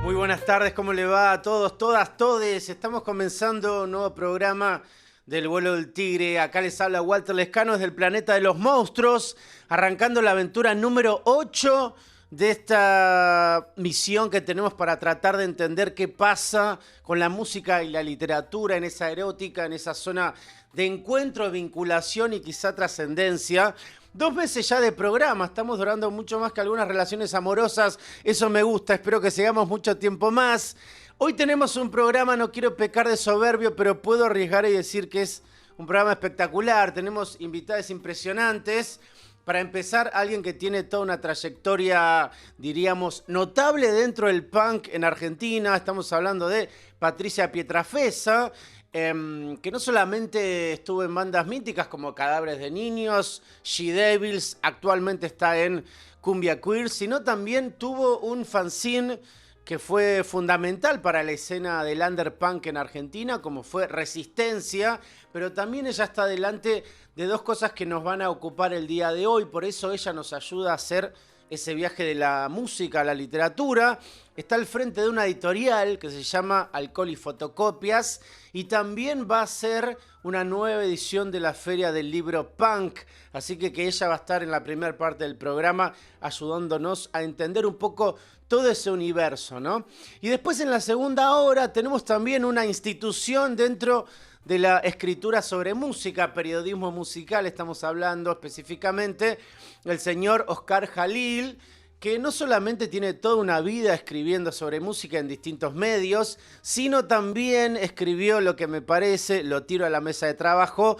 Muy buenas tardes, ¿cómo le va a todos, todas, todes? Estamos comenzando un nuevo programa del Vuelo del Tigre. Acá les habla Walter Lescano desde el Planeta de los Monstruos, arrancando la aventura número 8 de esta misión que tenemos para tratar de entender qué pasa con la música y la literatura en esa erótica, en esa zona de encuentro, vinculación y quizá trascendencia. 2 meses ya de programa, estamos durando mucho más que algunas relaciones amorosas, eso me gusta, espero que sigamos mucho tiempo más. Hoy tenemos un programa, no quiero pecar de soberbio, pero puedo arriesgar y decir que es un programa espectacular, tenemos invitados impresionantes. Para empezar, alguien que tiene toda una trayectoria, diríamos, notable dentro del punk en Argentina, estamos hablando de Patricia Pietrafesa, que no solamente estuvo en bandas míticas como Cadáveres de Niños, She Devils, actualmente está en Cumbia Queer, sino también tuvo un fanzine que fue fundamental para la escena del underpunk en Argentina, como fue Resistencia, pero también ella está delante de 2 cosas que nos van a ocupar el día de hoy, por eso ella nos ayuda a hacer ese viaje de la música a la literatura. Está al frente de una editorial que se llama Alcohol y Fotocopias y también va a ser una nueva edición de la Feria del Libro Punk, así que ella va a estar en la primera parte del programa ayudándonos a entender un poco todo ese universo, ¿no? Y después en la segunda hora tenemos también una institución dentro de la escritura sobre música, periodismo musical, estamos hablando específicamente del señor Oscar Jalil, que no solamente tiene toda una vida escribiendo sobre música en distintos medios, sino también escribió lo que me parece, lo tiro a la mesa de trabajo,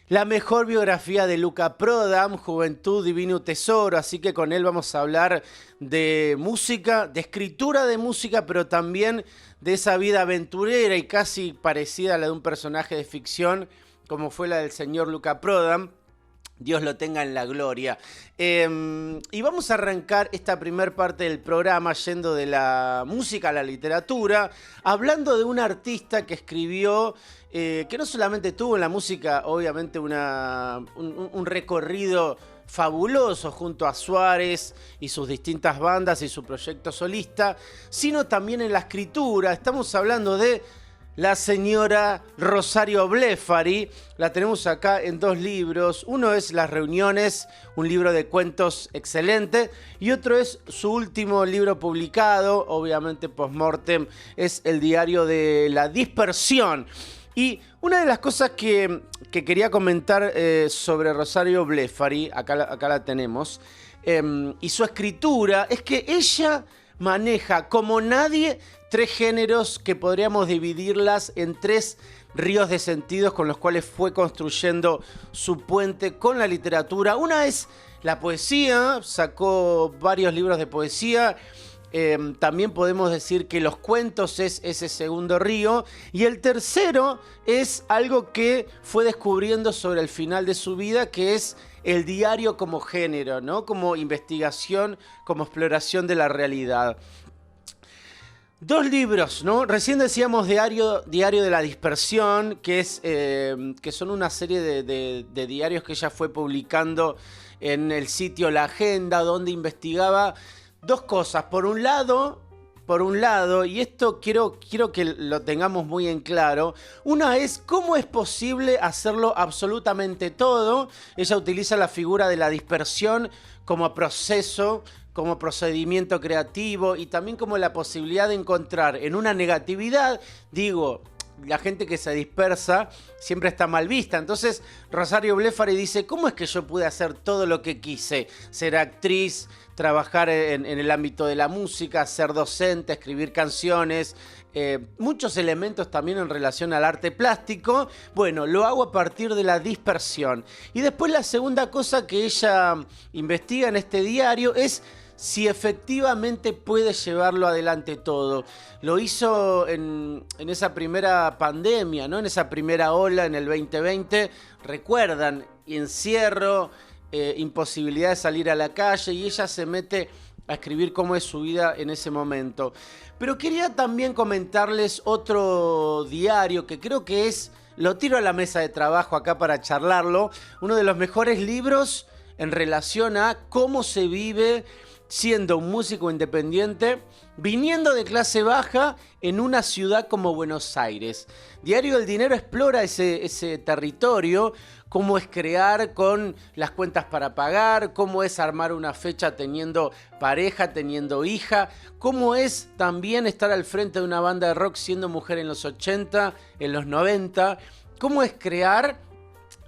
la mejor biografía de Luca Prodan, Juventud, Divino Tesoro, así que con él vamos a hablar de música, de escritura de música, pero también de esa vida aventurera y casi parecida a la de un personaje de ficción, como fue la del señor Luca Prodan. Dios lo tenga en la gloria. Y vamos a arrancar esta primer parte del programa yendo de la música a la literatura, hablando de un artista que escribió, que no solamente tuvo en la música, obviamente, un recorrido fabuloso junto a Suárez y sus distintas bandas y su proyecto solista, sino también en la escritura. Estamos hablando de la señora Rosario Blefari. La tenemos acá en 2 libros. Uno es Las Reuniones, un libro de cuentos excelente, y otro es su último libro publicado, obviamente post-mortem, es El Diario de la Dispersión. Y una de las cosas que quería comentar sobre Rosario Blefari, acá la tenemos, y su escritura, es que ella maneja como nadie 3 géneros que podríamos dividirlas en 3 ríos de sentidos con los cuales fue construyendo su puente con la literatura. Una es la poesía, sacó varios libros de poesía. También podemos decir que los cuentos es ese segundo río. Y el tercero es algo que fue descubriendo sobre el final de su vida, que es el diario como género, ¿no? Como investigación, como exploración de la realidad. 2 libros, ¿no? Recién decíamos Diario de la Dispersión, que son una serie de diarios que ella fue publicando en el sitio La Agenda, donde investigaba 2 cosas. Por un lado, y esto quiero que lo tengamos muy en claro, una es cómo es posible hacerlo absolutamente todo. Ella utiliza la figura de la dispersión como proceso, como procedimiento creativo y también como la posibilidad de encontrar en una negatividad, la gente que se dispersa siempre está mal vista. Entonces Rosario Blefari dice, ¿cómo es que yo pude hacer todo lo que quise? Ser actriz, trabajar en el ámbito de la música, ser docente, escribir canciones, muchos elementos también en relación al arte plástico. Bueno, lo hago a partir de la dispersión. Y después la segunda cosa que ella investiga en este diario es si efectivamente puede llevarlo adelante todo. Lo hizo en esa primera pandemia, ¿no? En esa primera ola en el 2020. Recuerdan, encierro, imposibilidad de salir a la calle, y ella se mete a escribir cómo es su vida en ese momento. Pero quería también comentarles otro diario que creo que lo tiro a la mesa de trabajo acá para charlarlo, uno de los mejores libros en relación a cómo se vive siendo un músico independiente, viniendo de clase baja en una ciudad como Buenos Aires. Diario El Dinero explora ese territorio, cómo es crear con las cuentas para pagar, cómo es armar una fecha teniendo pareja, teniendo hija, cómo es también estar al frente de una banda de rock siendo mujer en los 80, en los 90, cómo es crear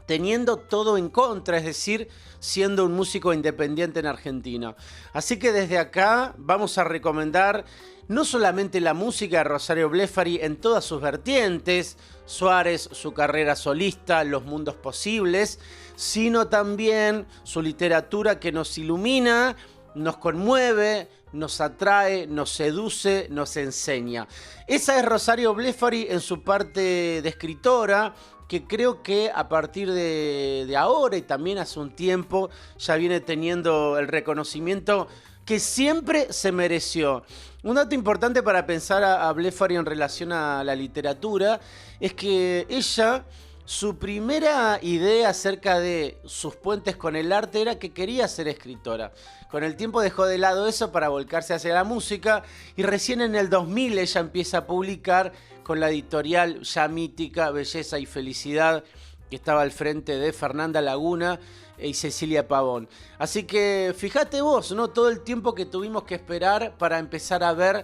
teniendo todo en contra, es decir, siendo un músico independiente en Argentina. Así que desde acá vamos a recomendar no solamente la música de Rosario Blefari en todas sus vertientes, Suárez, su carrera solista, los mundos posibles, sino también su literatura que nos ilumina, nos conmueve, nos atrae, nos seduce, nos enseña. Esa es Rosario Blefari en su parte de escritora, que creo que a partir de ahora y también hace un tiempo ya viene teniendo el reconocimiento que siempre se mereció. Un dato importante para pensar a Blefari en relación a la literatura es que ella, su primera idea acerca de sus puentes con el arte era que quería ser escritora. Con el tiempo dejó de lado eso para volcarse hacia la música y recién en el 2000 ella empieza a publicar con la editorial ya mítica Belleza y Felicidad, que estaba al frente de Fernanda Laguna y Cecilia Pavón. Así que fíjate vos, ¿no? Todo el tiempo que tuvimos que esperar para empezar a ver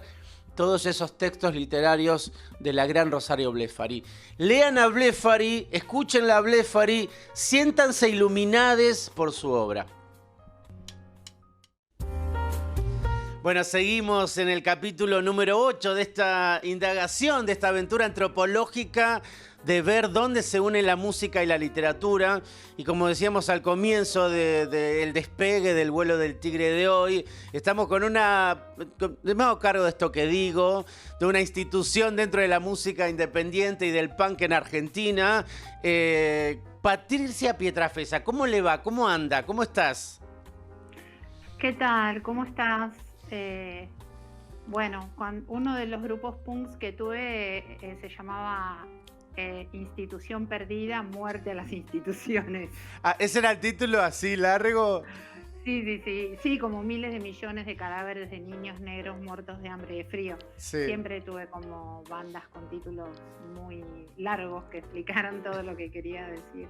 todos esos textos literarios de la gran Rosario Blefari. Lean a Blefari, escúchenla a Blefari, siéntanse iluminades por su obra. Bueno, seguimos en el capítulo número 8 de esta indagación, de esta aventura antropológica de ver dónde se une la música y la literatura. Y como decíamos al comienzo del despegue del vuelo del tigre de hoy, estamos me hago cargo de esto que digo, de una institución dentro de la música independiente y del punk en Argentina. Patricia Pietrafesa, ¿cómo le va? ¿Cómo anda? ¿Cómo estás? ¿Qué tal? ¿Cómo estás? Bueno, uno de los grupos punks que tuve se llamaba Institución Perdida, Muerte a las Instituciones. Ah, ¿ese era el título así largo? Sí, como miles de millones de cadáveres de niños negros muertos de hambre y de frío. Sí. Siempre tuve como bandas con títulos muy largos que explicaran todo lo que quería decir.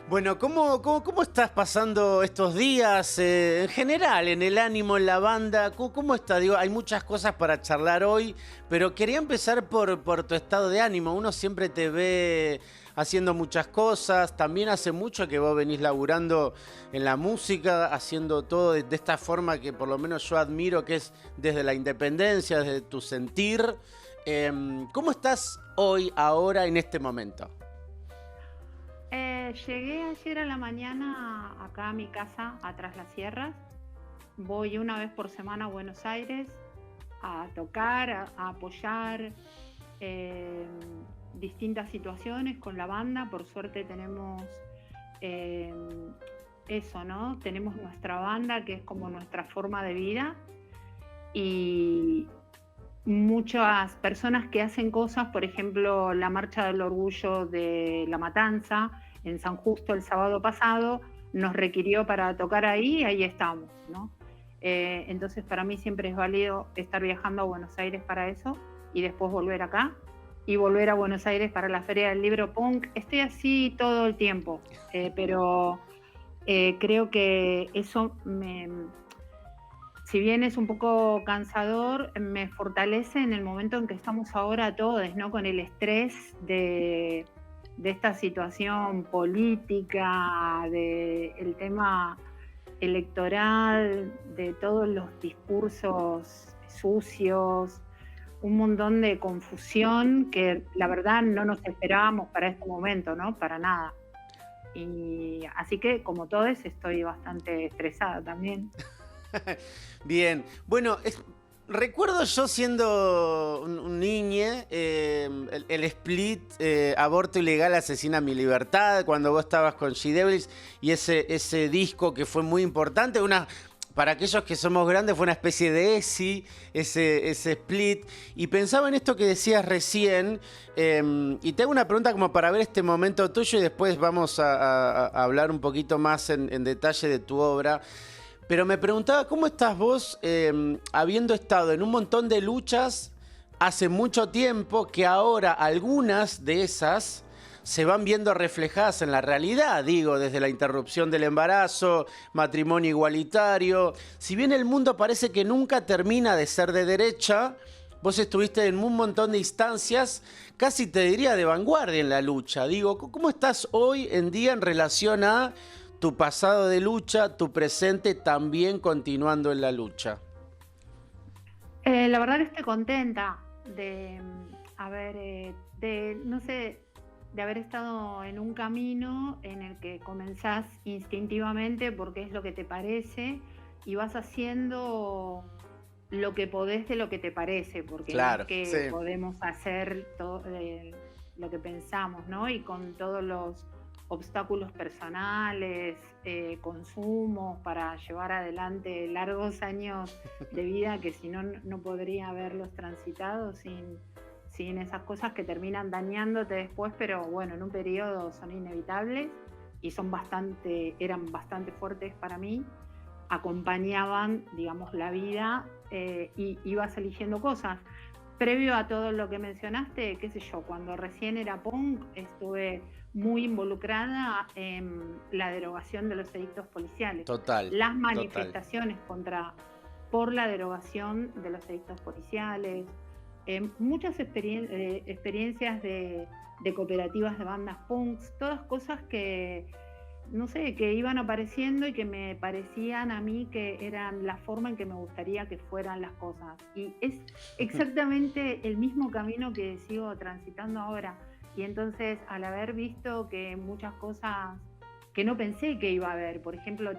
Bueno, ¿cómo estás pasando estos días en general, en el ánimo, en la banda? ¿Cómo está? Digo, hay muchas cosas para charlar hoy, pero quería empezar por tu estado de ánimo. Uno siempre te ve haciendo muchas cosas. También hace mucho que vos venís laburando en la música, haciendo todo de esta forma que por lo menos yo admiro, que es desde la independencia, desde tu sentir. ¿Cómo estás hoy, ahora, en este momento? Llegué ayer a la mañana acá a mi casa, atrás las sierras. Voy una vez por semana a Buenos Aires a tocar, a apoyar distintas situaciones con la banda. Por suerte tenemos eso, ¿no? Tenemos nuestra banda, que es como nuestra forma de vida, y muchas personas que hacen cosas, por ejemplo, la Marcha del Orgullo de La Matanza en San Justo el sábado pasado, nos requirió para tocar ahí, y ahí estamos, ¿no? Entonces para mí siempre es válido estar viajando a Buenos Aires para eso y después volver acá y volver a Buenos Aires para la Feria del Libro Punk. Estoy así todo el tiempo, pero creo que eso si bien es un poco cansador, me fortalece en el momento en que estamos ahora todos, ¿no? Con el estrés de esta situación política, del tema electoral, de todos los discursos sucios, un montón de confusión que la verdad no nos esperábamos para este momento, ¿no? Para nada. Y así que, como todos, estoy bastante estresada también. Bien, bueno, recuerdo yo siendo un niñe, el split Aborto Ilegal Asesina Mi Libertad, cuando vos estabas con She Devils, y ese disco que fue muy importante, para aquellos que somos grandes fue una especie de ESI, ese split, y pensaba en esto que decías recién, y te hago una pregunta como para ver este momento tuyo y después vamos a hablar un poquito más en detalle de tu obra. Pero me preguntaba, ¿cómo estás vos habiendo estado en un montón de luchas hace mucho tiempo que ahora algunas de esas se van viendo reflejadas en la realidad? Digo, desde la interrupción del embarazo, matrimonio igualitario. Si bien el mundo parece que nunca termina de ser de derecha, vos estuviste en un montón de instancias, casi te diría de vanguardia en la lucha. Digo, ¿cómo estás hoy en día en relación a tu pasado de lucha, tu presente también continuando en la lucha? La verdad que estoy contenta de haber, no sé, de haber estado en un camino en el que comenzás instintivamente porque es lo que te parece y vas haciendo lo que podés de lo que te parece, porque no es Claro, que sí. podemos hacer todo lo que pensamos, ¿no? Y con todos los obstáculos personales, consumos para llevar adelante largos años de vida que si no, no podría haberlos transitado sin esas cosas que terminan dañándote después, pero bueno, en un periodo son inevitables y eran bastante fuertes para mí, acompañaban, digamos, la vida y ibas eligiendo cosas. Previo a todo lo que mencionaste, qué sé yo, cuando recién era punk, estuve muy involucrada en la derogación de los edictos policiales. Total, Las total. manifestaciones por la derogación de los edictos policiales, muchas experiencias de cooperativas de bandas punks, todas cosas que, no sé, que iban apareciendo y que me parecían a mí que eran la forma en que me gustaría que fueran las cosas. Y es exactamente el mismo camino que sigo transitando ahora. Y entonces, al haber visto que muchas cosas que no pensé que iba a haber, por ejemplo,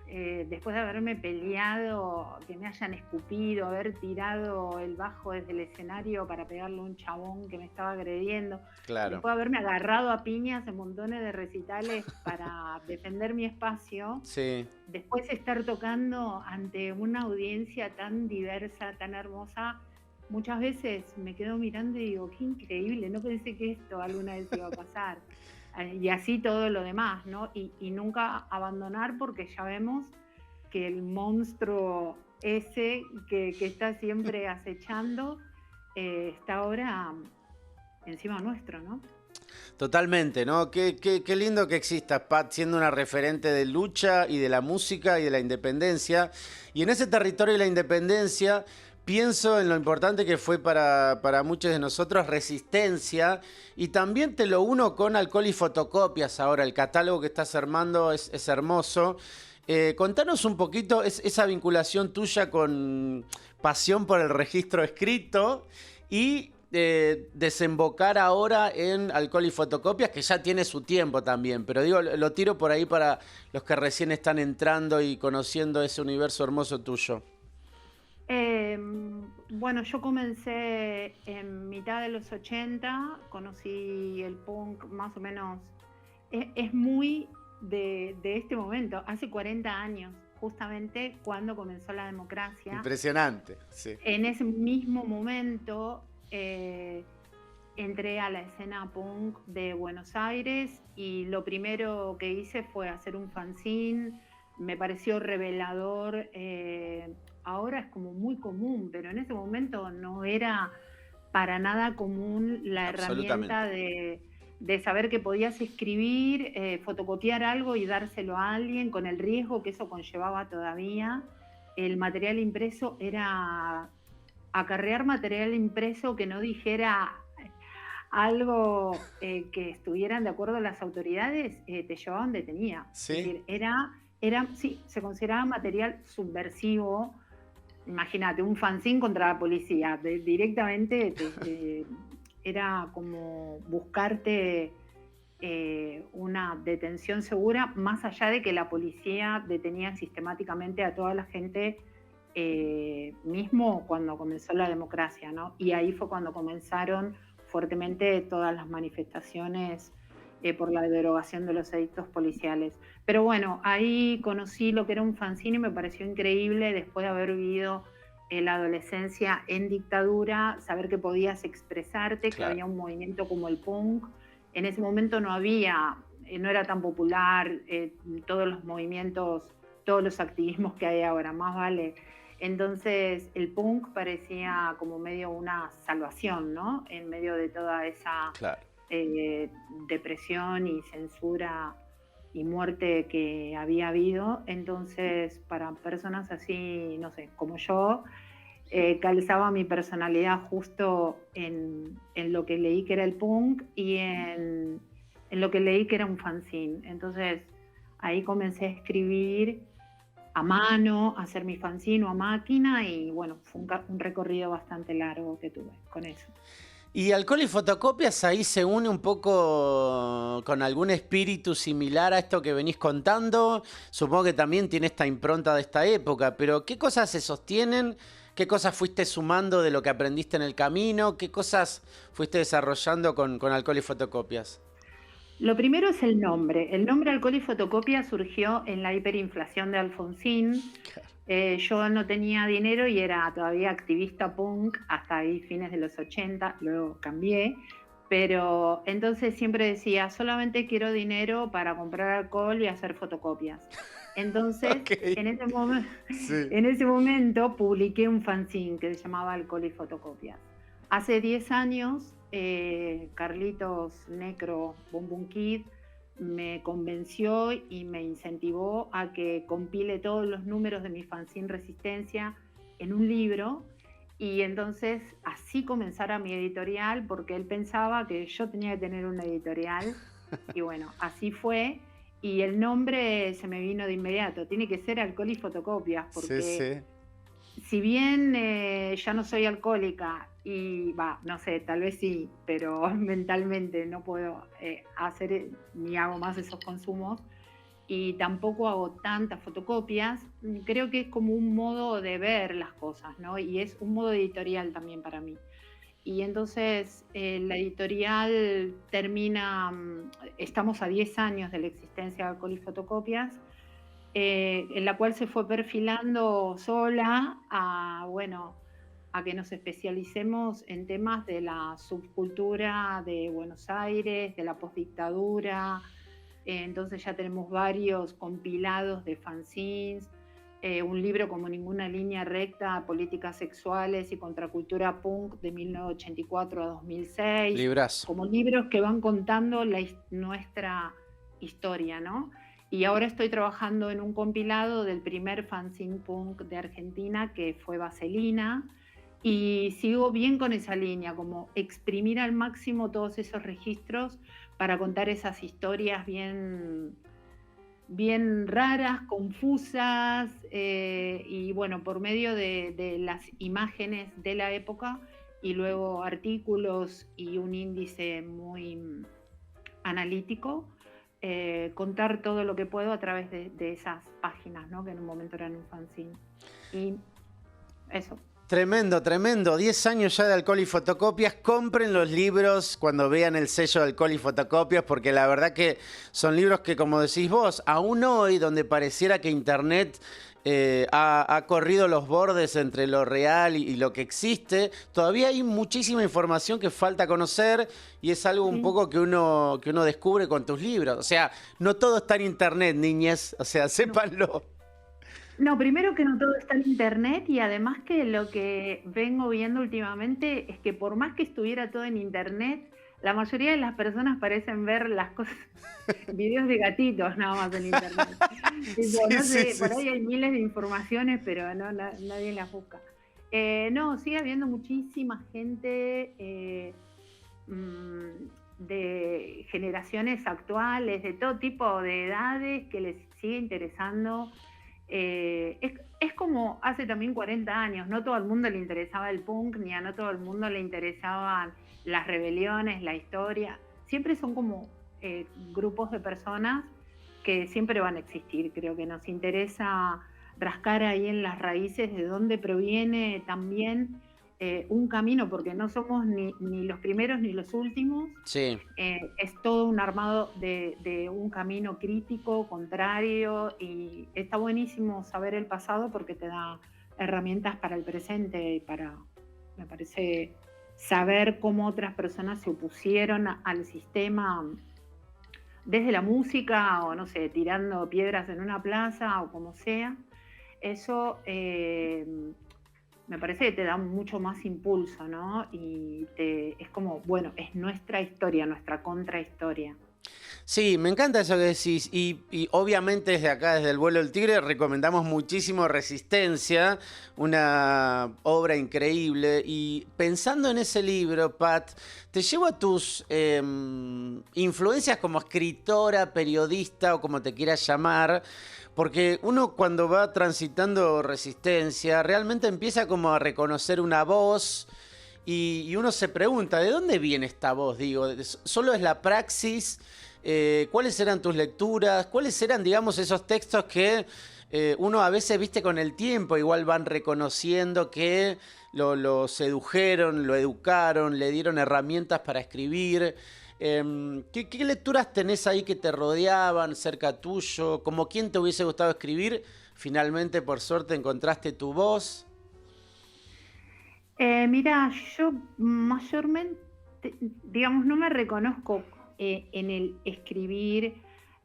después de haberme peleado, que me hayan escupido, haber tirado el bajo desde el escenario para pegarle a un chabón que me estaba agrediendo, Claro. después de haberme agarrado a piñas en montones de recitales para defender mi espacio, Sí. después estar tocando ante una audiencia tan diversa, tan hermosa, muchas veces me quedo mirando y digo, qué increíble, no pensé que esto alguna vez iba a pasar. Y así todo lo demás, ¿no? Y nunca abandonar porque ya vemos que el monstruo ese que está siempre acechando está ahora encima nuestro, ¿no? Totalmente, ¿no? Qué lindo que existas, Pat, siendo una referente de lucha y de la música y de la independencia. Y en ese territorio de la independencia pienso en lo importante que fue para muchos de nosotros resistencia, y también te lo uno con Alcohol y Fotocopias ahora. El catálogo que estás armando es hermoso. Contanos un poquito esa vinculación tuya con pasión por el registro escrito y desembocar ahora en Alcohol y Fotocopias, que ya tiene su tiempo también, pero digo, lo tiro por ahí para los que recién están entrando y conociendo ese universo hermoso tuyo. Bueno, yo comencé en mitad de los 80, conocí el punk más o menos, es muy de este momento, hace 40 años, justamente cuando comenzó la democracia. Impresionante, sí. En ese mismo momento entré a la escena punk de Buenos Aires y lo primero que hice fue hacer un fanzine. Me pareció revelador. Ahora es como muy común, pero en ese momento no era para nada común la herramienta de saber que podías escribir, fotocopiar algo y dárselo a alguien con el riesgo que eso conllevaba todavía. El material impreso era acarrear material impreso que no dijera algo que estuvieran de acuerdo a las autoridades, te llevaban detenida. ¿Sí? Es decir, sí, se consideraba material subversivo. Imagínate, un fanzine contra la policía. Directamente era como buscarte una detención segura, más allá de que la policía detenía sistemáticamente a toda la gente, mismo cuando comenzó la democracia, ¿no? Y ahí fue cuando comenzaron fuertemente todas las manifestaciones por la derogación de los edictos policiales. Pero bueno, ahí conocí lo que era un fanzine y me pareció increíble después de haber vivido la adolescencia en dictadura, saber que podías expresarte, claro, que había un movimiento como el punk. En ese momento no era tan popular todos los movimientos todos los activismos que hay ahora, más vale. Entonces el punk parecía como medio una salvación, ¿no? En medio de toda esa Claro. depresión y censura y muerte que había habido. Entonces, para personas así, no sé, como yo, calzaba mi personalidad justo en lo que leí que era el punk y en lo que leí que era un fanzine. Entonces, ahí comencé a escribir a mano, a hacer mi fanzine o a máquina, y bueno, fue un recorrido bastante largo que tuve con eso. Y Alcohol y Fotocopias ahí se une un poco con algún espíritu similar a esto que venís contando. Supongo que también tiene esta impronta de esta época, pero ¿qué cosas se sostienen? ¿Qué cosas fuiste sumando de lo que aprendiste en el camino? ¿Qué cosas fuiste desarrollando con Alcohol y Fotocopias? Lo primero es el nombre. El nombre Alcohol y Fotocopia surgió en la hiperinflación de Alfonsín. Yo no tenía dinero y era todavía activista punk hasta ahí fines de los 80, luego cambié, pero entonces siempre decía, solamente quiero dinero para comprar alcohol y hacer fotocopias. Entonces, Okay. Sí. en ese momento publiqué un fanzine que se llamaba Alcohol y Fotocopias. Hace 10 años, Carlitos Necro Boom Boom Kid me convenció y me incentivó a que compile todos los números de mi fanzine Resistencia en un libro, y entonces así comenzara mi editorial, porque él pensaba que yo tenía que tener una editorial, y bueno, así fue, y el nombre se me vino de inmediato, tiene que ser Alcohol y Fotocopias, porque si bien ya no soy alcohólica y no sé, tal vez sí, pero mentalmente no puedo hacer ni hago más esos consumos, y tampoco hago tantas fotocopias, creo que es como un modo de ver las cosas, ¿no? Y es un modo editorial también para mí. Y entonces la editorial termina, estamos a 10 años de la existencia de Alcohol y Fotocopias, en la cual se fue perfilando sola a que nos especialicemos en temas de la subcultura de Buenos Aires, de la postdictadura. Entonces ya tenemos varios compilados de fanzines, un libro como Ninguna línea recta, políticas sexuales y contracultura punk de 1984 a 2006. Librazo. Como libros que van contando nuestra historia, ¿no? Y ahora estoy trabajando en un compilado del primer fanzine punk de Argentina, que fue Vaselina, y sigo bien con esa línea, como exprimir al máximo todos esos registros para contar esas historias bien raras, confusas, y bueno, por medio de las imágenes de la época y luego artículos y un índice muy analítico, contar todo lo que puedo a través de esas páginas, ¿no? Que en un momento eran un fanzine. Y eso. Tremendo, tremendo. 10 años ya de Alcohol y Fotocopias. Compren los libros cuando vean el sello de Alcohol y Fotocopias, porque la verdad que son libros que, como decís vos, aún hoy, donde pareciera que Internet ha corrido los bordes entre lo real y lo que existe, todavía hay muchísima información que falta conocer, y es algo un poco que uno descubre con tus libros. O sea, no todo está en Internet, niñez. O sea, sépanlo. No, primero que no todo está en Internet, y además que lo que vengo viendo últimamente es que por más que estuviera todo en Internet, la mayoría de las personas parecen ver las cosas, videos de gatitos nada más en Internet. Tipo, no sé, por ahí hay miles de informaciones, pero nadie las busca. No, sigue habiendo muchísima gente de generaciones actuales, de todo tipo de edades, que les sigue interesando. Es como hace también 40 años, no todo el mundo le interesaba el punk, ni a no todo el mundo le interesaban las rebeliones, la historia. Siempre son como grupos de personas que siempre van a existir. Creo que nos interesa rascar ahí en las raíces de dónde proviene también un camino, porque no somos ni los primeros ni los últimos. Sí. Es todo un armado de un camino crítico, contrario, y está buenísimo saber el pasado porque te da herramientas para el presente y para, me parece, saber cómo otras personas se opusieron al sistema desde la música o no sé, tirando piedras en una plaza o como sea, eso me parece que te da mucho más impulso, ¿no? Y es como, bueno, es nuestra historia, nuestra contrahistoria. Sí, me encanta eso que decís y obviamente desde acá, desde el vuelo del tigre, recomendamos muchísimo Resistencia, una obra increíble y pensando en ese libro, Pat, te llevo a tus influencias como escritora, periodista o como te quieras llamar, porque uno cuando va transitando Resistencia realmente empieza como a reconocer una voz y uno se pregunta, ¿de dónde viene esta voz? Digo, ¿solo es la praxis? ¿Cuáles eran tus lecturas? ¿Cuáles eran, digamos, esos textos que uno a veces, viste, con el tiempo igual van reconociendo que lo sedujeron, lo educaron, le dieron herramientas para escribir? ¿Qué lecturas tenés ahí que te rodeaban cerca tuyo? ¿Como quién te hubiese gustado escribir? Finalmente, por suerte, encontraste tu voz. Mira, yo mayormente, digamos, no me reconozco en el escribir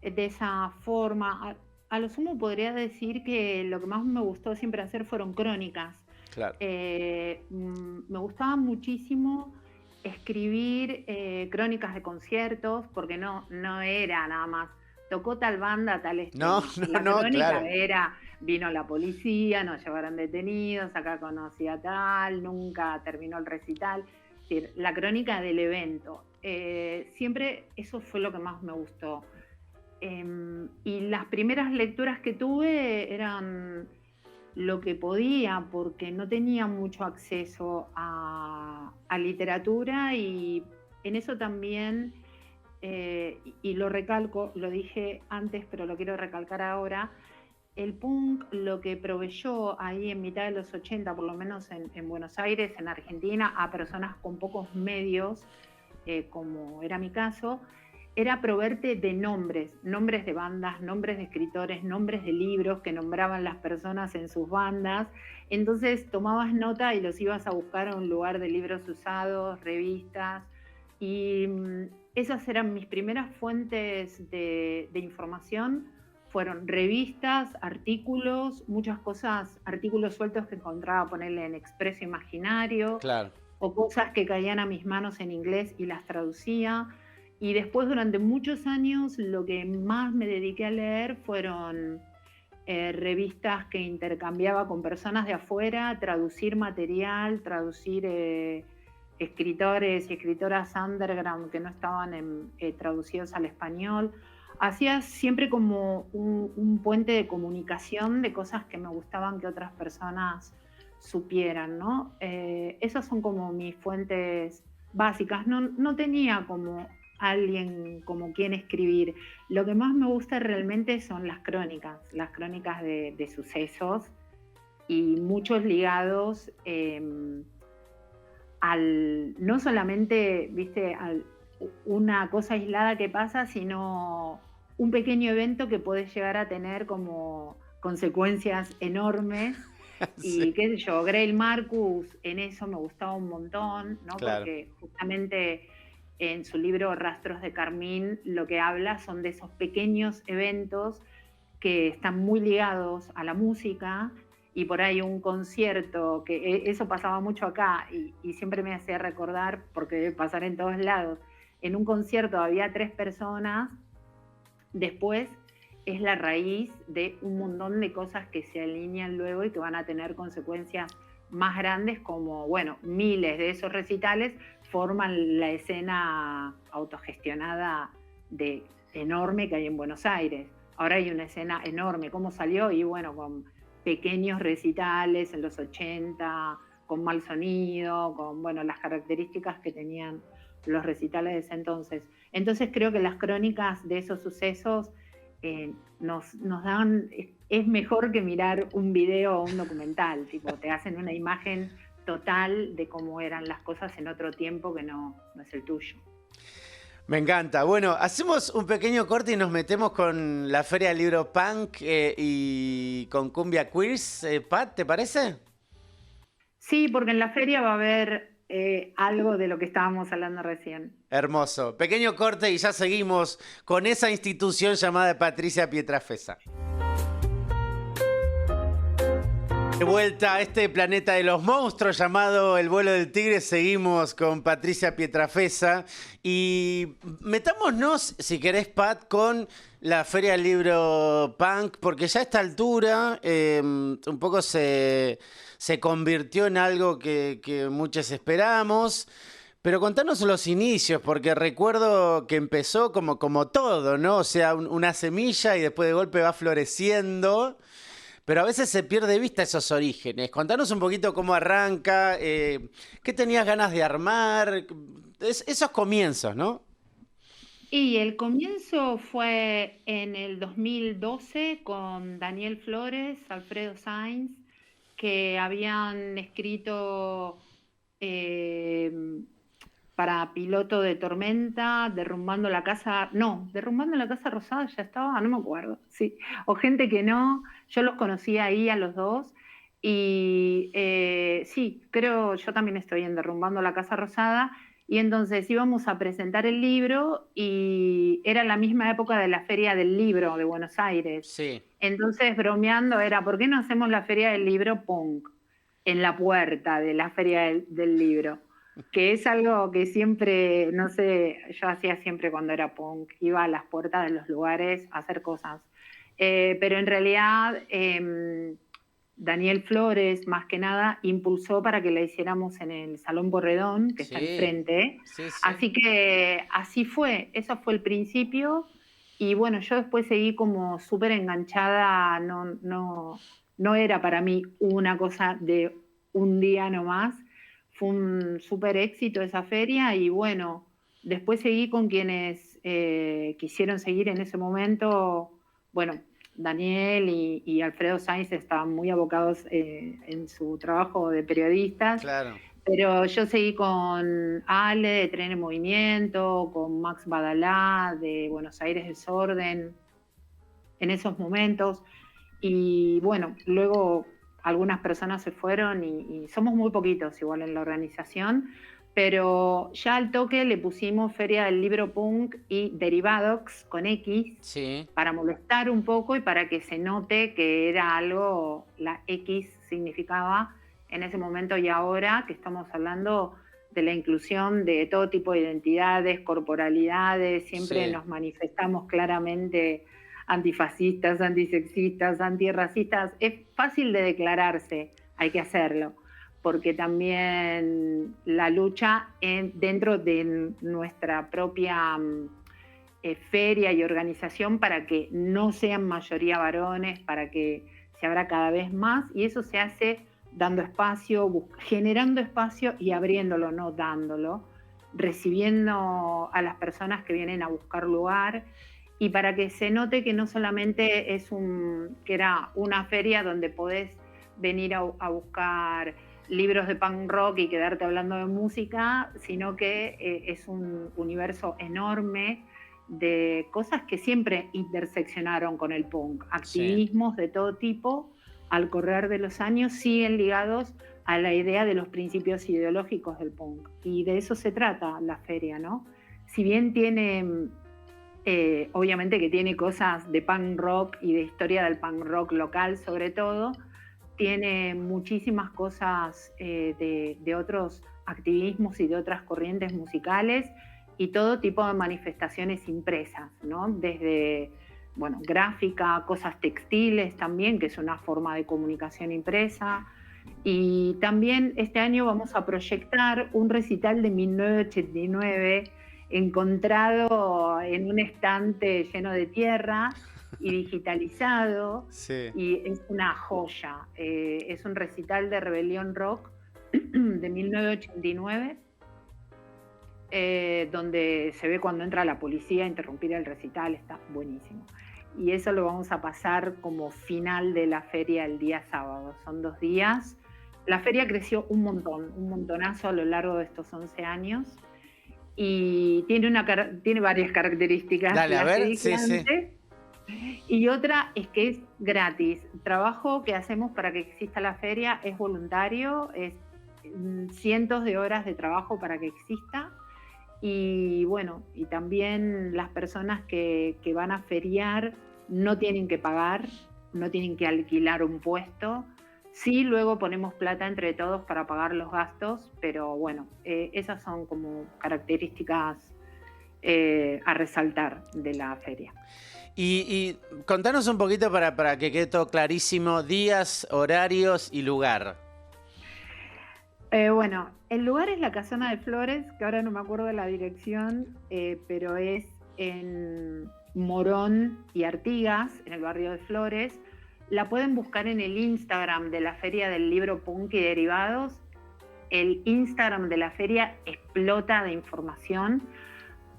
de esa forma. A lo sumo podría decir que lo que más me gustó siempre hacer fueron crónicas. Claro. Me gustaba muchísimo escribir crónicas de conciertos, porque no era nada más, tocó tal banda, tal No, estrella. no, La no, crónica claro. era, vino la policía, nos llevaron detenidos, acá conocí a tal, nunca terminó el recital. Es decir, la crónica del evento. Siempre eso fue lo que más me gustó. Y las primeras lecturas que tuve eran lo que podía, porque no tenía mucho acceso a literatura, y en eso también, y lo recalco, lo dije antes, pero lo quiero recalcar ahora, el punk lo que proveyó ahí en mitad de los 80, por lo menos en Buenos Aires, en Argentina, a personas con pocos medios, como era mi caso, era proveerte de nombres de bandas, nombres de escritores, nombres de libros que nombraban las personas en sus bandas. Entonces tomabas nota y los ibas a buscar a un lugar de libros usados, revistas, y esas eran mis primeras fuentes de información. Fueron revistas, artículos, muchas cosas, artículos sueltos que encontraba, ponerle en Expreso Imaginario, Claro. o cosas que caían a mis manos en inglés y las traducía. Y después, durante muchos años, lo que más me dediqué a leer fueron revistas que intercambiaba con personas de afuera, traducir material, traducir escritores y escritoras underground que no estaban traducidos al español. Hacía siempre como un puente de comunicación de cosas que me gustaban que otras personas supieran, ¿no? Esas son como mis fuentes básicas. No tenía como alguien como quien escribir. Lo que más me gusta realmente son las crónicas de sucesos, y muchos ligados no solamente, viste, una cosa aislada que pasa, sino un pequeño evento que puede llegar a tener como consecuencias enormes. Sí, Y qué sé yo, Grail Marcus en eso me gustaba un montón, ¿no? claro. Porque justamente en su libro Rastros de Carmín lo que habla son de esos pequeños eventos que están muy ligados a la música, y por ahí un concierto, que eso pasaba mucho acá y siempre me hacía recordar, porque debe pasar en todos lados, en un concierto había 3 personas, después es la raíz de un montón de cosas que se alinean luego y que van a tener consecuencias más grandes, como, bueno, miles de esos recitales forman la escena autogestionada enorme que hay en Buenos Aires. Ahora hay una escena enorme. ¿Cómo salió? Y bueno, con pequeños recitales en los 80, con mal sonido, con, bueno, las características que tenían los recitales de ese entonces. Entonces creo que las crónicas de esos sucesos nos dan, es mejor que mirar un video o un documental, tipo, te hacen una imagen total de cómo eran las cosas en otro tiempo que no es el tuyo. Me encanta. Bueno, hacemos un pequeño corte y nos metemos con la Feria del Libro Punk y con Cumbia Queers. Pat, ¿te parece? Sí, porque en la feria va a haber algo de lo que estábamos hablando recién. Hermoso. Pequeño corte y ya seguimos con esa institución llamada Patricia Pietrafesa. De vuelta a este planeta de los monstruos llamado El Vuelo del Tigre, seguimos con Patricia Pietrafesa y metámonos, si querés, Pat, con la Feria del Libro Punk, porque ya a esta altura un poco se convirtió en algo que muchos esperamos. Pero contanos los inicios, porque recuerdo que empezó como todo, ¿no? O sea, una semilla y después de golpe va floreciendo. Pero a veces se pierde de vista esos orígenes. Contanos un poquito cómo arranca, qué tenías ganas de armar, esos comienzos, ¿no? Y el comienzo fue en el 2012 con Daniel Flores, Alfredo Sainz, que habían escrito para Piloto de Tormenta, Derrumbando la Casa Rosada ya estaba, no me acuerdo, sí, o Gente que no, yo los conocí ahí a los dos, y sí, creo, yo también estoy en Derrumbando la Casa Rosada, y entonces íbamos a presentar el libro, y era la misma época de la Feria del Libro de Buenos Aires, Sí. entonces bromeando era, ¿por qué no hacemos la Feria del Libro punk en la puerta de la Feria del Libro? Que es algo que siempre, no sé, yo hacía siempre cuando era punk, iba a las puertas de los lugares a hacer cosas. Pero en realidad Daniel Flores, más que nada, impulsó para que la hiciéramos en el Salón Borredón, que está enfrente. Sí. Así que así fue, eso fue el principio. Y bueno, yo después seguí como súper enganchada, no era para mí una cosa de un día nomás. Fue un súper éxito esa feria y bueno, después seguí con quienes quisieron seguir en ese momento. Bueno, Daniel y Alfredo Sainz estaban muy abocados en su trabajo de periodistas. Claro. Pero yo seguí con Ale de Tren en Movimiento, con Max Badalá de Buenos Aires Desorden, en esos momentos. Y bueno, luego algunas personas se fueron y somos muy poquitos igual en la organización, pero ya al toque le pusimos Feria del Libro Punk y Derivadox con X, Sí. para molestar un poco y para que se note que era algo, la X significaba en ese momento y ahora que estamos hablando de la inclusión de todo tipo de identidades, corporalidades, siempre nos manifestamos claramente antifascistas, antisexistas, antirracistas. Es fácil de declararse, hay que hacerlo, porque también la lucha dentro de nuestra propia feria y organización para que no sean mayoría varones, para que se abra cada vez más, y eso se hace dando espacio, generando espacio y abriéndolo, no dándolo, recibiendo a las personas que vienen a buscar lugar, y para que se note que no solamente es que era una feria donde podés venir a buscar libros de punk rock y quedarte hablando de música, sino que es un universo enorme de cosas que siempre interseccionaron con el punk, activismos de todo tipo, al correr de los años siguen ligados a la idea de los principios ideológicos del punk, y de eso se trata la feria, ¿no? Si bien tiene, obviamente que tiene cosas de punk rock y de historia del punk rock local sobre todo, tiene muchísimas cosas de otros activismos y de otras corrientes musicales y todo tipo de manifestaciones impresas, ¿no? Desde, bueno, gráfica, cosas textiles también, que es una forma de comunicación impresa. Y también este año vamos a proyectar un recital de 1989 encontrado en un estante lleno de tierra y digitalizado, y es una joya. Es un recital de Rebelión Rock de 1989, donde se ve cuando entra la policía a interrumpir el recital, está buenísimo. Y eso lo vamos a pasar como final de la feria el día sábado. Son 2 días. La feria creció un montonazo a lo largo de estos 11 años. Y tiene varias características. Dale, a ver, sí. Y otra es que es gratis. El trabajo que hacemos para que exista la feria es voluntario, es cientos de horas de trabajo para que exista. Y bueno, y también las personas que van a feriar no tienen que pagar, no tienen que alquilar un puesto. Sí, luego ponemos plata entre todos para pagar los gastos, pero bueno, esas son como características a resaltar de la feria. Y contanos un poquito para que quede todo clarísimo, días, horarios y lugar. Bueno, el lugar es la Casona de Flores, que ahora no me acuerdo de la dirección, pero es en Morón y Artigas, en el barrio de Flores. La pueden buscar en el Instagram de la Feria del Libro Punk y Derivados. El Instagram de la feria explota de información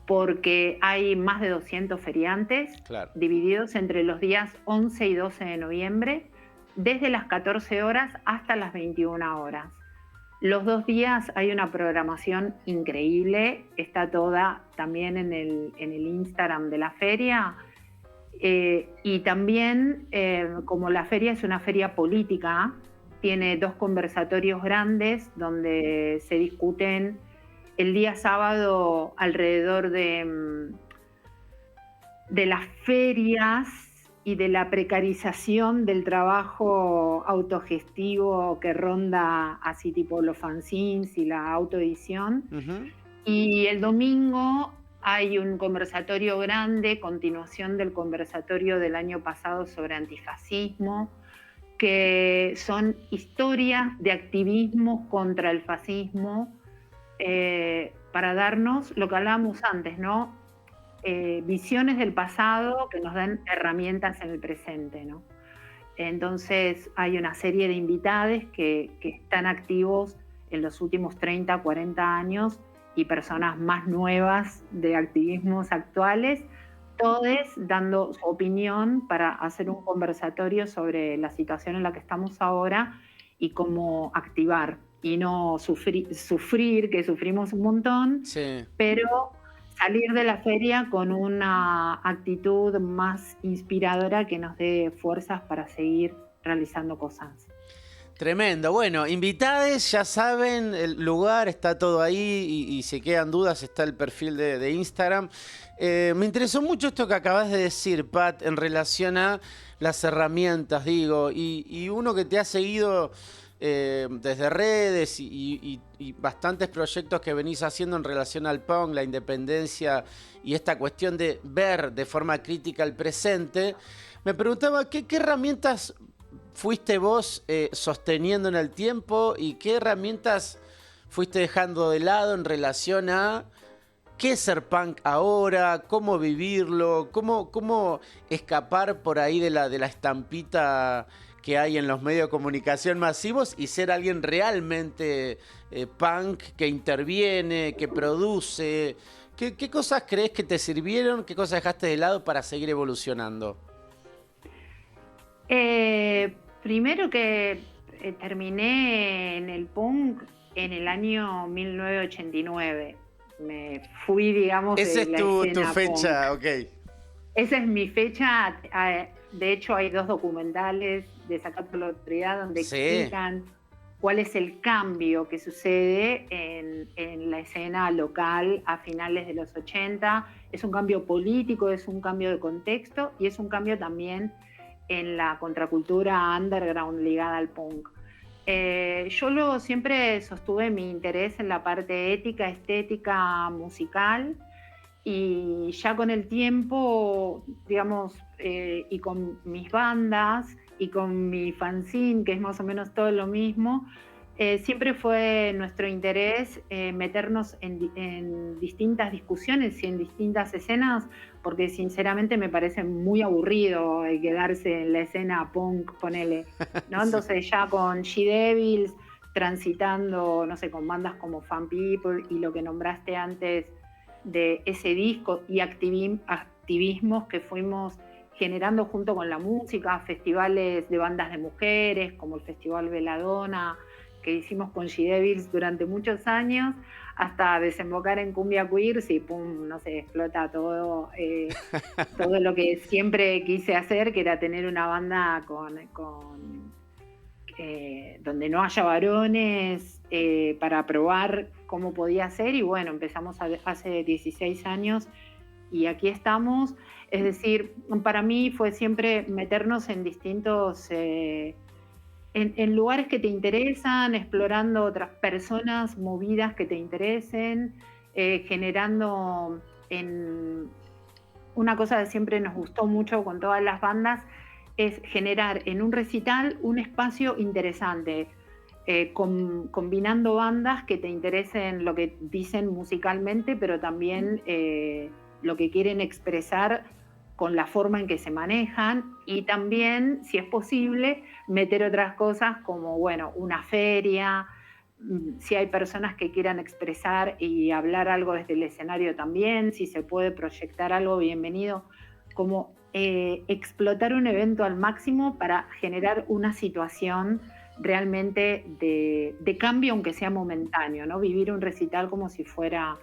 porque hay más de 200 feriantes, claro, divididos entre los días 11 y 12 de noviembre, desde las 14 horas hasta las 21 horas. Los 2 días hay una programación increíble, está toda también en el Instagram de la feria. Y también, como la feria es una feria política, tiene 2 conversatorios grandes donde se discuten el día sábado alrededor de las ferias y de la precarización del trabajo autogestivo que ronda así tipo los fanzines y la autoedición. Uh-huh. Y el domingo hay un conversatorio grande, continuación del conversatorio del año pasado sobre antifascismo, que son historias de activismo contra el fascismo, para darnos lo que hablábamos antes, ¿no? Visiones del pasado que nos dan herramientas en el presente, ¿no? Entonces hay una serie de invitados que están activos en los últimos 30, 40 años y personas más nuevas de activismos actuales, todos dando su opinión para hacer un conversatorio sobre la situación en la que estamos ahora y cómo activar y no sufrir, que sufrimos un montón, sí, pero salir de la feria con una actitud más inspiradora que nos dé fuerzas para seguir realizando cosas. Tremendo. Bueno, invitades, ya saben, el lugar está todo ahí y si quedan dudas está el perfil de Instagram. Me interesó mucho esto que acabas de decir, Pat, en relación a las herramientas, digo, y uno que te ha seguido desde redes y bastantes proyectos que venís haciendo en relación al punk, la independencia y esta cuestión de ver de forma crítica el presente, me preguntaba qué herramientas fuiste vos sosteniendo en el tiempo y qué herramientas fuiste dejando de lado en relación a qué es ser punk ahora, cómo vivirlo, cómo escapar por ahí de la estampita que hay en los medios de comunicación masivos y ser alguien realmente punk, que interviene, que produce. ¿Qué cosas crees que te sirvieron? ¿Qué cosas dejaste de lado para seguir evolucionando? Primero que terminé en el punk en el año 1989. Me fui, digamos, esa es tu fecha, punk. Ok. Esa es mi fecha. De hecho, hay 2 documentales de Zacato la Autoridad donde explican cuál es el cambio que sucede en la escena local a finales de los 80. Es un cambio político, es un cambio de contexto y es un cambio también en la contracultura underground ligada al punk. Yo siempre sostuve mi interés en la parte ética, estética, musical, y ya con el tiempo, digamos, y con mis bandas y con mi fanzine, que es más o menos todo lo mismo, siempre fue nuestro interés meternos en distintas discusiones y en distintas escenas, porque sinceramente me parece muy aburrido quedarse en la escena punk, ponele, ¿no? Entonces ya con She-Devils, transitando, no sé, con bandas como Fan People y lo que nombraste antes de ese disco y activismos que fuimos generando junto con la música, festivales de bandas de mujeres, como el Festival Veladona, que hicimos con She-Devils durante muchos años, hasta desembocar en Cumbia Queers y pum, no sé, explota todo, todo lo que siempre quise hacer, que era tener una banda donde no haya varones, para probar cómo podía ser, y bueno, empezamos hace 16 años y aquí estamos. Es decir, para mí fue siempre meternos en distintos, en lugares que te interesan, explorando otras personas, movidas que te interesen, generando en una cosa que siempre nos gustó mucho con todas las bandas, es generar en un recital un espacio interesante, combinando bandas que te interesen lo que dicen musicalmente, pero también lo que quieren expresar con la forma en que se manejan, y también, si es posible, meter otras cosas como, bueno, una feria, si hay personas que quieran expresar y hablar algo desde el escenario también, si se puede proyectar algo, bienvenido, como explotar un evento al máximo para generar una situación realmente de cambio, aunque sea momentáneo, ¿no? Vivir un recital como si fuera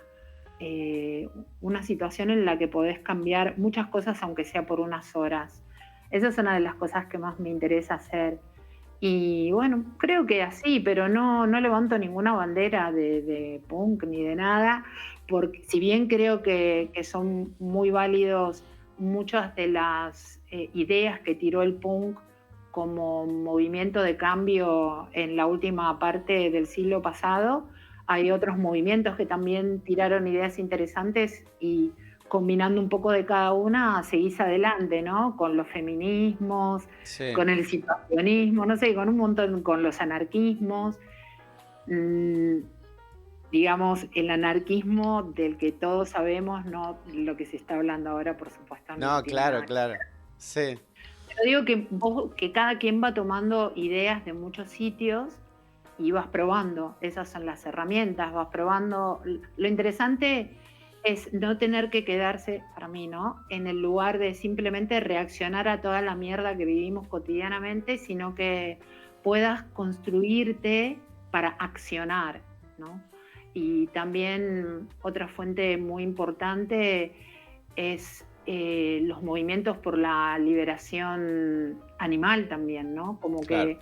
una situación en la que podés cambiar muchas cosas, aunque sea por unas horas. Esa es una de las cosas que más me interesa hacer. Y bueno, creo que así, pero no levanto ninguna bandera de punk ni de nada, porque si bien creo que son muy válidos muchas de las ideas que tiró el punk como movimiento de cambio en la última parte del siglo pasado, hay otros movimientos que también tiraron ideas interesantes, y combinando un poco de cada una seguís adelante, ¿no? Con los feminismos, Sí. con el situacionismo, no sé, con un montón, con los anarquismos. Digamos, el anarquismo del que todos sabemos, no lo que se está hablando ahora, por supuesto, no No, tiene claro, nada que claro. ver. Sí, Pero digo que cada quien va tomando ideas de muchos sitios y vas probando. Esas son las herramientas, vas probando. Lo interesante es no tener que quedarse, para mí, ¿no?, en el lugar de simplemente reaccionar a toda la mierda que vivimos cotidianamente, sino que puedas construirte para accionar, ¿no? Y también otra fuente muy importante es los movimientos por la liberación animal también, ¿no? Como claro.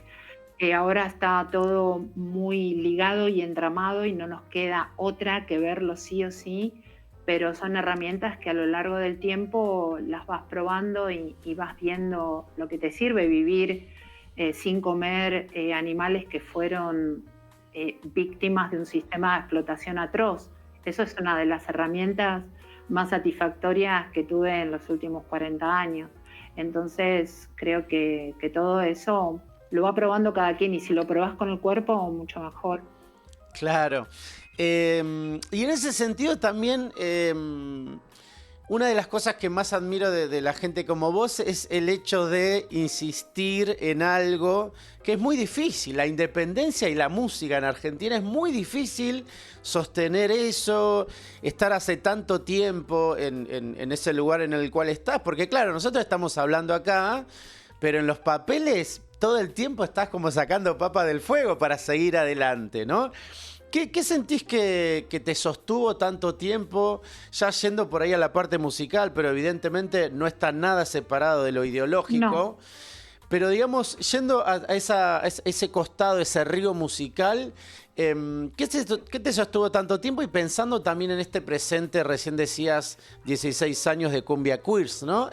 que ahora está todo muy ligado y entramado y no nos queda otra que verlo sí o sí, pero son herramientas que a lo largo del tiempo las vas probando y vas viendo lo que te sirve. Vivir sin comer animales que fueron víctimas de un sistema de explotación atroz. Eso es una de las herramientas más satisfactorias que tuve en los últimos 40 años. Entonces creo que todo eso lo va probando cada quien, y si lo probás con el cuerpo, mucho mejor. Claro. Y en ese sentido también, una de las cosas que más admiro de la gente como vos es el hecho de insistir en algo que es muy difícil. La independencia y la música en Argentina es muy difícil sostener eso, estar hace tanto tiempo en ese lugar en el cual estás. Porque claro, nosotros estamos hablando acá, pero en los papeles todo el tiempo estás como sacando papa del fuego para seguir adelante, ¿no? ¿Qué sentís que te sostuvo tanto tiempo, ya yendo por ahí a la parte musical, pero evidentemente no está nada separado de lo No, ideológico? Pero digamos, yendo a ese costado, ese río musical, ¿qué te sostuvo tanto tiempo? Y pensando también en este presente, recién decías 16 años de Cumbia Queers, ¿no?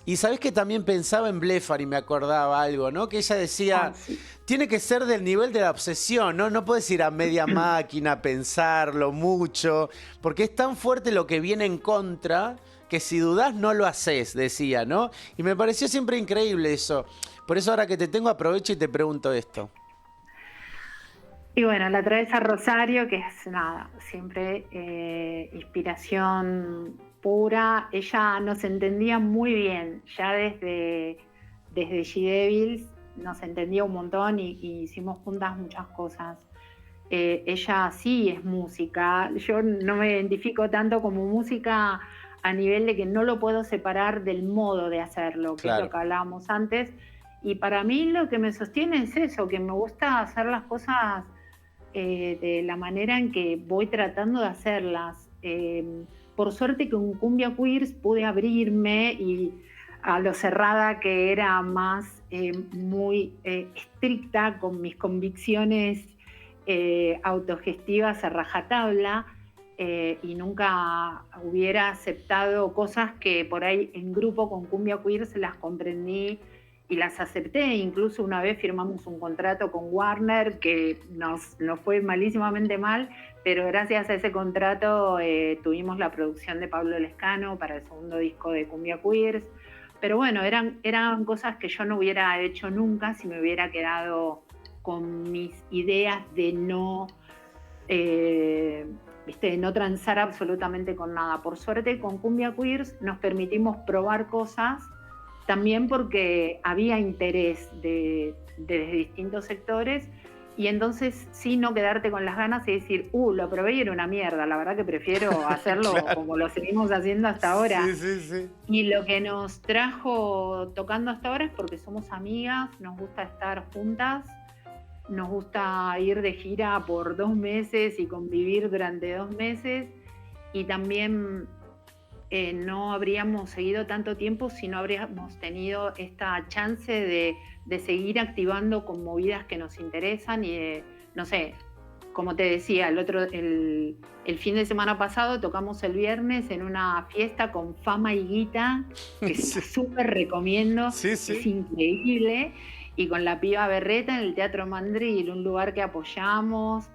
Y sabés que también pensaba en Blefar y me acordaba algo, ¿no? Que ella decía, ay, sí. tiene que ser del nivel de la obsesión, ¿no? No puedes ir a media máquina, pensarlo mucho, porque es tan fuerte lo que viene en contra que si dudás no lo haces, decía, ¿no? Y me pareció siempre increíble eso. Por eso ahora que te tengo aprovecho y te pregunto esto. Y bueno, la traes a Rosario, que es nada, siempre inspiración pura. Ella nos entendía muy bien, ya desde G-Devils nos entendía un montón, y hicimos juntas muchas cosas. Ella sí es música, yo no me identifico tanto como música a nivel de que no lo puedo separar del modo de hacerlo, que es lo Claro, que hablábamos antes. Y para mí lo que me sostiene es eso, que me gusta hacer las cosas de la manera en que voy tratando de hacerlas. Por suerte con Cumbia Queers pude abrirme, y a lo cerrada que era más muy estricta con mis convicciones autogestivas a rajatabla, y nunca hubiera aceptado cosas que por ahí en grupo con Cumbia Queer se las comprendí y las acepté. Incluso una vez firmamos un contrato con Warner que nos fue malísimamente mal, pero gracias a ese contrato tuvimos la producción de Pablo Lescano para el segundo disco de Cumbia Queers. Pero bueno, eran cosas que yo no hubiera hecho nunca si me hubiera quedado con mis ideas de no, no transar absolutamente con nada. Por suerte, con Cumbia Queers nos permitimos probar cosas, también porque había interés de distintos sectores, y entonces sí no quedarte con las ganas y decir, lo probé y era una mierda, la verdad que prefiero hacerlo claro, como lo seguimos haciendo hasta ahora. Sí. Y lo que nos trajo tocando hasta ahora es porque somos amigas, nos gusta estar juntas, nos gusta ir de gira por 2 meses y convivir durante 2 meses, y también no habríamos seguido tanto tiempo si no habríamos tenido esta chance de seguir activando con movidas que nos interesan y de, no sé, como te decía, el fin de semana pasado tocamos el viernes en una fiesta con Fama y Guita, que súper recomiendo, sí. Es increíble, y con la piba Berreta en el Teatro Mandril, un lugar que apoyamos,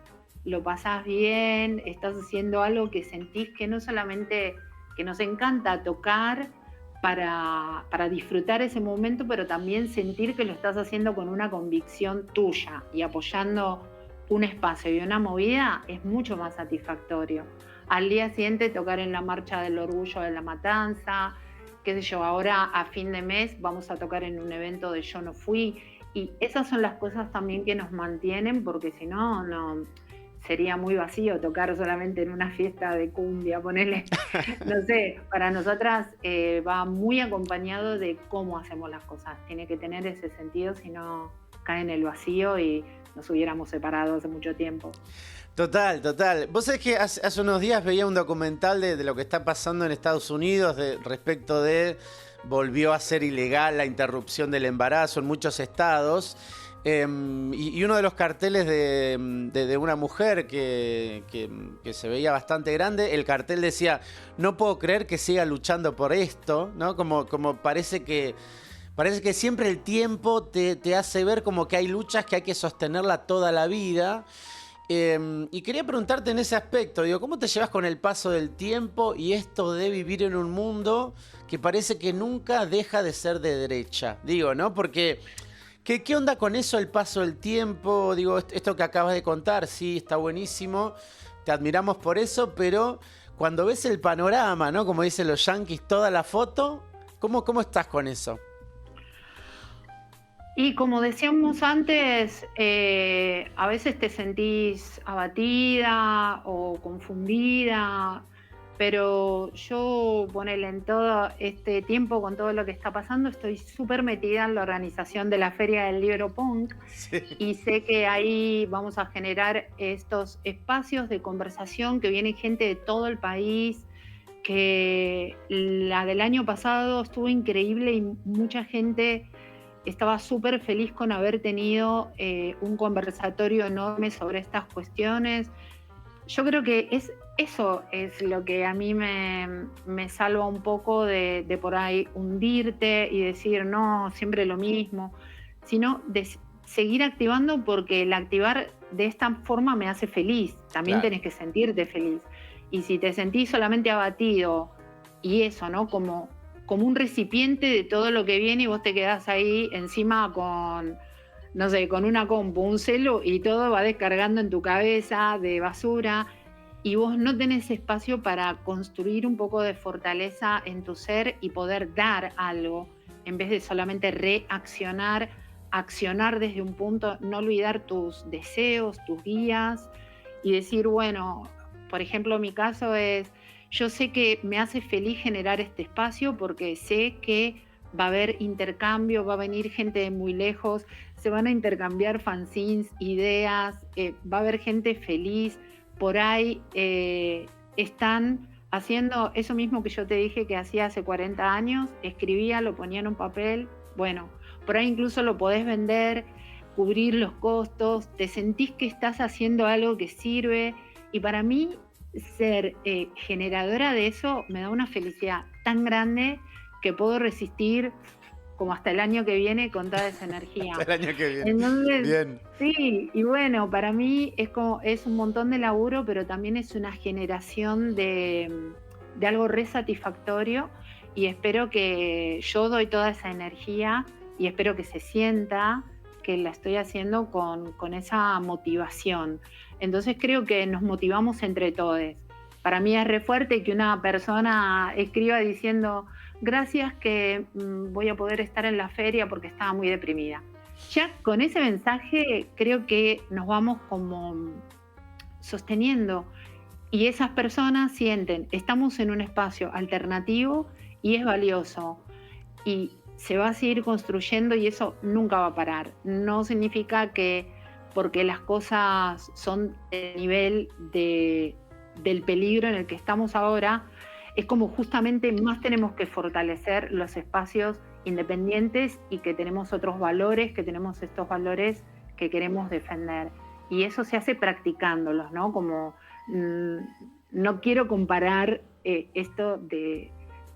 lo pasás bien, estás haciendo algo que sentís que no solamente que nos encanta tocar para disfrutar ese momento, pero también sentir que lo estás haciendo con una convicción tuya y apoyando un espacio y una movida, es mucho más satisfactorio. Al día siguiente tocar en la Marcha del Orgullo de la Matanza, qué sé yo, ahora a fin de mes vamos a tocar en un evento de Yo No Fui, y esas son las cosas también que nos mantienen, porque si no, sería muy vacío tocar solamente en una fiesta de cumbia, ponele. No sé, para nosotras va muy acompañado de cómo hacemos las cosas. Tiene que tener ese sentido, si no cae en el vacío y nos hubiéramos separado hace mucho tiempo. Total. Vos sabés que hace unos días veía un documental de lo que está pasando en Estados Unidos respecto de volvió a ser ilegal la interrupción del embarazo en muchos estados. Y uno de los carteles de una mujer que se veía bastante grande, el cartel decía, no puedo creer que siga luchando por esto, ¿no? Como parece que siempre el tiempo te hace ver como que hay luchas que hay que sostenerla toda la vida. Y quería preguntarte en ese aspecto, digo, ¿cómo te llevas con el paso del tiempo y esto de vivir en un mundo que parece que nunca deja de ser de derecha? Digo, ¿no? Porque ¿qué onda con eso, el paso del tiempo? Digo, esto que acabas de contar, sí, está buenísimo, te admiramos por eso, pero cuando ves el panorama, ¿no? Como dicen los yanquis, toda la foto, ¿cómo estás con eso? Y como decíamos antes, a veces te sentís abatida o confundida, pero yo, ponele, en todo este tiempo, con todo lo que está pasando, estoy súper metida en la organización de la Feria del Libro Punk, sí, y sé que ahí vamos a generar estos espacios de conversación, que viene gente de todo el país, que la del año pasado estuvo increíble y mucha gente estaba súper feliz con haber tenido un conversatorio enorme sobre estas cuestiones. Yo creo que eso es lo que a mí me salva un poco de por ahí hundirte y decir, no, siempre lo mismo, sino de seguir activando, porque el activar de esta forma me hace feliz. También claro, tenés que sentirte feliz. Y si te sentís solamente abatido y eso, ¿no? Como un recipiente de todo lo que viene, y vos te quedás ahí encima con, no sé, con una compu, un celu, y todo va descargando en tu cabeza de basura, y vos no tenés espacio para construir un poco de fortaleza en tu ser y poder dar algo, en vez de solamente reaccionar, accionar desde un punto, no olvidar tus deseos, tus guías, y decir, bueno, por ejemplo, mi caso es, yo sé que me hace feliz generar este espacio porque sé que va a haber intercambio, va a venir gente de muy lejos, se van a intercambiar fanzines, ideas, va a haber gente feliz. Por ahí están haciendo eso mismo que yo te dije que hacía hace 40 años, escribía, lo ponía en un papel, bueno, por ahí incluso lo podés vender, cubrir los costos, te sentís que estás haciendo algo que sirve, y para mí ser generadora de eso me da una felicidad tan grande que puedo resistir como hasta el año que viene con toda esa energía. Hasta el año que viene. Entonces, Bien. sí, y bueno, para mí es un montón de laburo, pero también es una generación de algo re satisfactorio, y espero que yo doy toda esa energía y espero que se sienta que la estoy haciendo con esa motivación. Entonces creo que nos motivamos entre todos. Para mí es re fuerte que una persona escriba diciendo gracias que voy a poder estar en la feria porque estaba muy deprimida. Ya con ese mensaje creo que nos vamos como sosteniendo, y esas personas sienten, estamos en un espacio alternativo y es valioso, y se va a seguir construyendo y eso nunca va a parar. No significa que porque las cosas son del nivel del peligro en el que estamos ahora, es como justamente más tenemos que fortalecer los espacios independientes y que tenemos otros valores, que tenemos estos valores que queremos defender. Y eso se hace practicándolos, ¿no? Como no quiero comparar esto de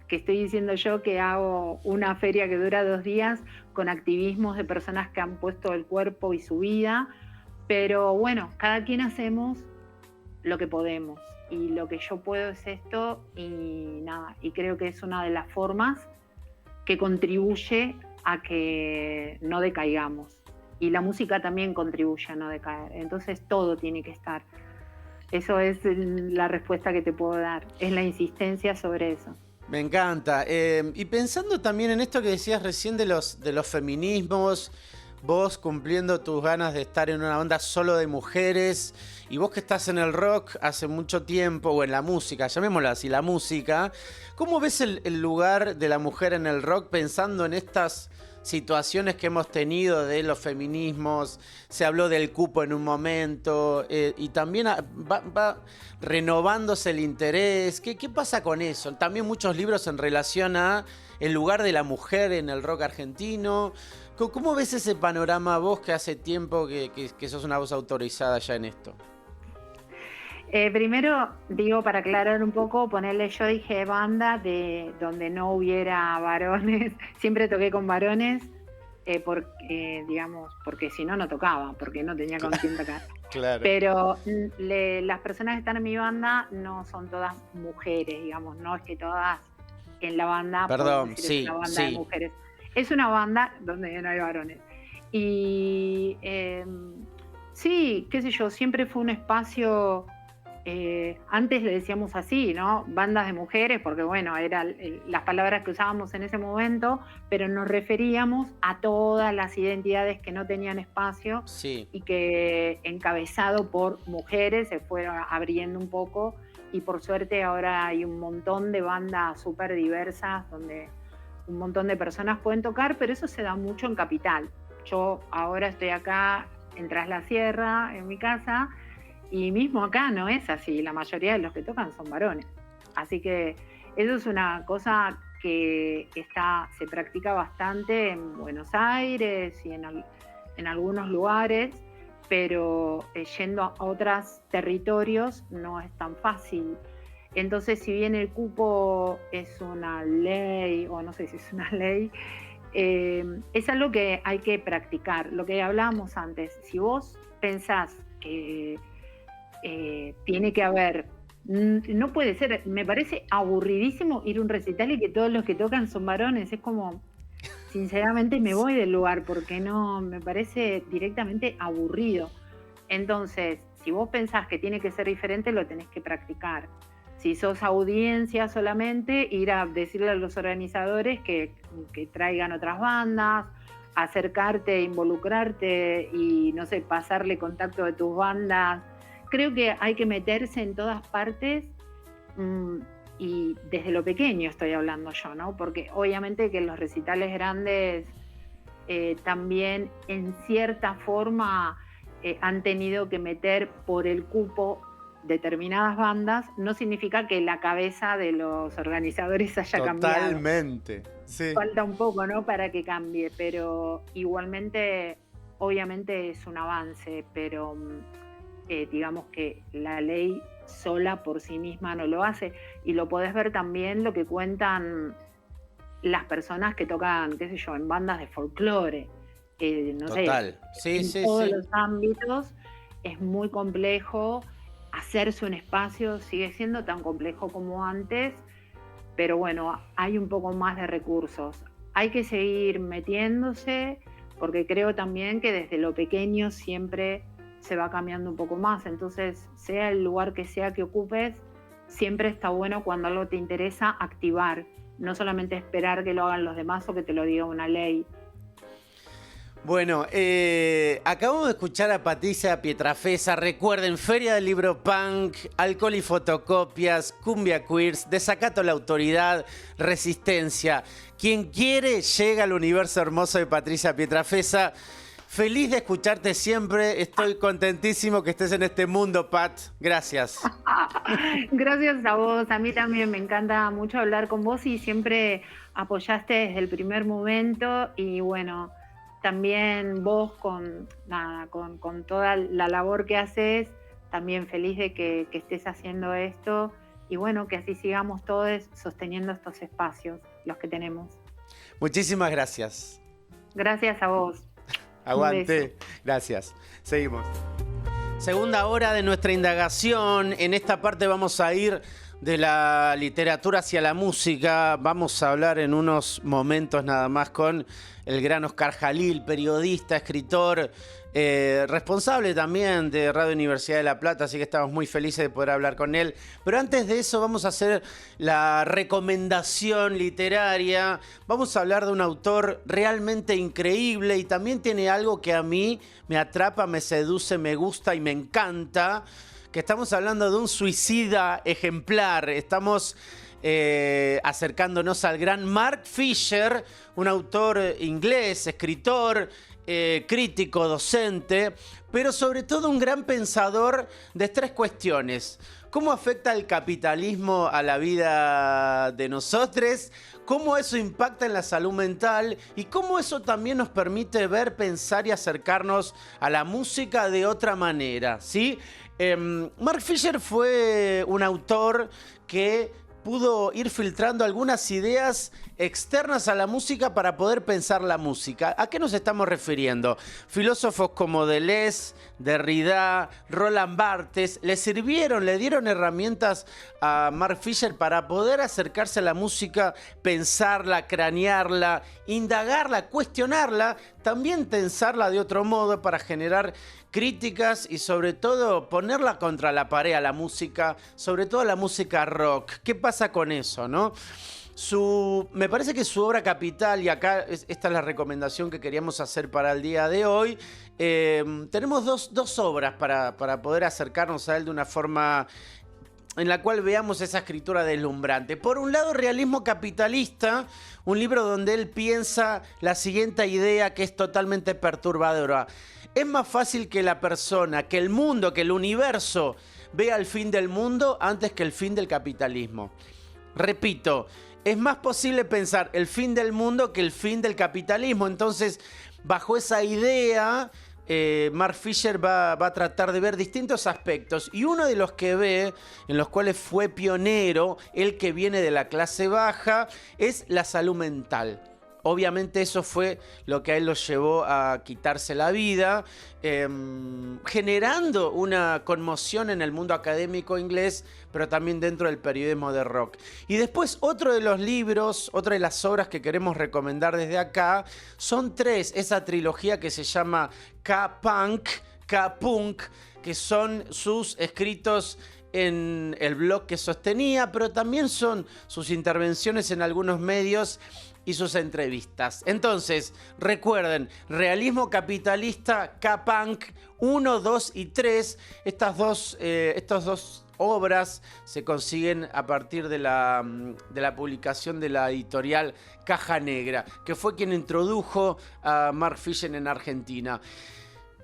que estoy diciendo yo, que hago una feria que dura 2 días con activismos de personas que han puesto el cuerpo y su vida, pero bueno, cada quien hacemos lo que podemos, y lo que yo puedo es esto, y nada, y creo que es una de las formas que contribuye a que no decaigamos, y la música también contribuye a no decaer, entonces todo tiene que estar. Eso es la respuesta que te puedo dar, es la insistencia sobre eso. Me encanta. Y pensando también en esto que decías recién de los feminismos, vos cumpliendo tus ganas de estar en una banda solo de mujeres, y vos que estás en el rock hace mucho tiempo, o en la música, llamémosla así, la música, ¿cómo ves el lugar de la mujer en el rock pensando en estas situaciones que hemos tenido de los feminismos? Se habló del cupo en un momento, y también va renovándose el interés. ¿Qué pasa con eso? También muchos libros en relación a el lugar de la mujer en el rock argentino. ¿Cómo ves ese panorama vos, que hace tiempo que sos una voz autorizada ya en esto? Primero, digo, para aclarar un poco, ponerle, yo dije banda de donde no hubiera varones, siempre toqué con varones, digamos, porque si no, no tocaba, porque no tenía con quién tocar. Claro. Pero las personas que están en mi banda no son todas mujeres, digamos, no es que todas en la banda, perdón, sí, es una banda de mujeres. Es una banda donde no hay varones. Y sí, qué sé yo, siempre fue un espacio. Antes le decíamos así, ¿no? Bandas de mujeres, porque bueno, eran las palabras que usábamos en ese momento, pero nos referíamos a todas las identidades que no tenían espacio, sí, y que encabezado por mujeres se fueron abriendo un poco, y por suerte ahora hay un montón de bandas súper diversas donde un montón de personas pueden tocar, pero eso se da mucho en Capital. Yo ahora estoy acá en Tras la Sierra, en mi casa, y mismo acá no es así, la mayoría de los que tocan son varones. Así que eso es una cosa que se practica bastante en Buenos Aires y en algunos lugares, pero yendo a otros territorios no es tan fácil. Entonces, si bien el cupo es una ley, o no sé si es una ley, es algo que hay que practicar. Lo que hablábamos antes, si vos pensás que tiene que haber, no puede ser, me parece aburridísimo ir a un recital y que todos los que tocan son varones, es como, sinceramente me voy del lugar porque no, me parece directamente aburrido. Entonces, si vos pensás que tiene que ser diferente, lo tenés que practicar. Si sos audiencia solamente, ir a decirle a los organizadores que traigan otras bandas, acercarte, involucrarte y, no sé, pasarle contacto de tus bandas. Creo que hay que meterse en todas partes, y desde lo pequeño estoy hablando yo, ¿no? Porque obviamente que los recitales grandes también en cierta forma han tenido que meter por el cupo determinadas bandas, no significa que la cabeza de los organizadores haya cambiado. Totalmente, sí. Falta un poco, ¿no? Para que cambie, pero igualmente obviamente es un avance, pero digamos que la ley sola por sí misma no lo hace. Y lo podés ver también lo que cuentan las personas que tocan, qué sé yo, en bandas de folclore. No sé, Total. Sí, en sí, todos sí. los ámbitos es muy complejo. Hacerse un espacio sigue siendo tan complejo como antes, pero bueno, hay un poco más de recursos. Hay que seguir metiéndose, porque creo también que desde lo pequeño siempre se va cambiando un poco más. Entonces, sea el lugar que sea que ocupes, siempre está bueno cuando algo te interesa activar, no solamente esperar que lo hagan los demás o que te lo diga una ley. Bueno, acabamos de escuchar a Patricia Pietrafesa. Recuerden, Feria del Libro Punk, Alcohol y Fotocopias, Cumbia Queers, Desacato a la Autoridad, Resistencia. Quien quiere llega al universo hermoso de Patricia Pietrafesa. Feliz de escucharte siempre. Estoy contentísimo que estés en este mundo, Pat. Gracias. Gracias a vos, a mí también me encanta mucho hablar con vos y siempre apoyaste desde el primer momento y bueno, también vos con toda la labor que haces, también feliz de que estés haciendo esto y bueno, que así sigamos todos sosteniendo estos espacios, los que tenemos. Muchísimas gracias. Gracias a vos. Aguante. Gracias. Seguimos. Segunda hora de nuestra indagación. En esta parte vamos a ir de la literatura hacia la música. Vamos a hablar en unos momentos nada más con el gran Oscar Jalil, periodista, escritor, responsable también de Radio Universidad de La Plata, así que estamos muy felices de poder hablar con él. Pero antes de eso vamos a hacer la recomendación literaria. Vamos a hablar de un autor realmente increíble y también tiene algo que a mí me atrapa, me seduce, me gusta y me encanta, que estamos hablando de un suicida ejemplar. Estamos acercándonos al gran Mark Fisher, un autor inglés, escritor, crítico, docente, pero sobre todo un gran pensador de tres cuestiones. ¿Cómo afecta el capitalismo a la vida de nosotros? ¿Cómo eso impacta en la salud mental? Y cómo eso también nos permite ver, pensar y acercarnos a la música de otra manera, ¿sí? Mark Fisher fue un autor que pudo ir filtrando algunas ideas externas a la música para poder pensar la música. ¿A qué nos estamos refiriendo? Filósofos como Deleuze, Derrida, Roland Barthes le dieron herramientas a Mark Fisher para poder acercarse a la música, pensarla, cranearla, indagarla, cuestionarla, también tensarla de otro modo para generar críticas y sobre todo ponerla contra la pared a la música, sobre todo a la música rock. ¿Qué pasa con eso, no? Me parece que su obra capital, y acá esta es la recomendación que queríamos hacer para el día de hoy, tenemos dos obras para poder acercarnos a él de una forma en la cual veamos esa escritura deslumbrante. Por un lado, Realismo Capitalista, un libro donde él piensa la siguiente idea que es totalmente perturbadora. Es más fácil que la persona, que el mundo, que el universo vea el fin del mundo antes que el fin del capitalismo. Repito, es más posible pensar el fin del mundo que el fin del capitalismo. Entonces, bajo esa idea, Mark Fisher va a tratar de ver distintos aspectos. Y uno de los que ve, en los cuales fue pionero, el que viene de la clase baja, es la salud mental. Obviamente eso fue lo que a él lo llevó a quitarse la vida, generando una conmoción en el mundo académico inglés, pero también dentro del periodismo de rock. Y después otro de los libros, otra de las obras que queremos recomendar desde acá, son tres, esa trilogía que se llama K-Punk, que son sus escritos en el blog que sostenía, pero también son sus intervenciones en algunos medios y sus entrevistas. Entonces, recuerden, Realismo Capitalista, K-Punk 1, 2 y 3. Estas dos obras se consiguen a partir de la publicación de la editorial Caja Negra, que fue quien introdujo a Mark Fisher en Argentina.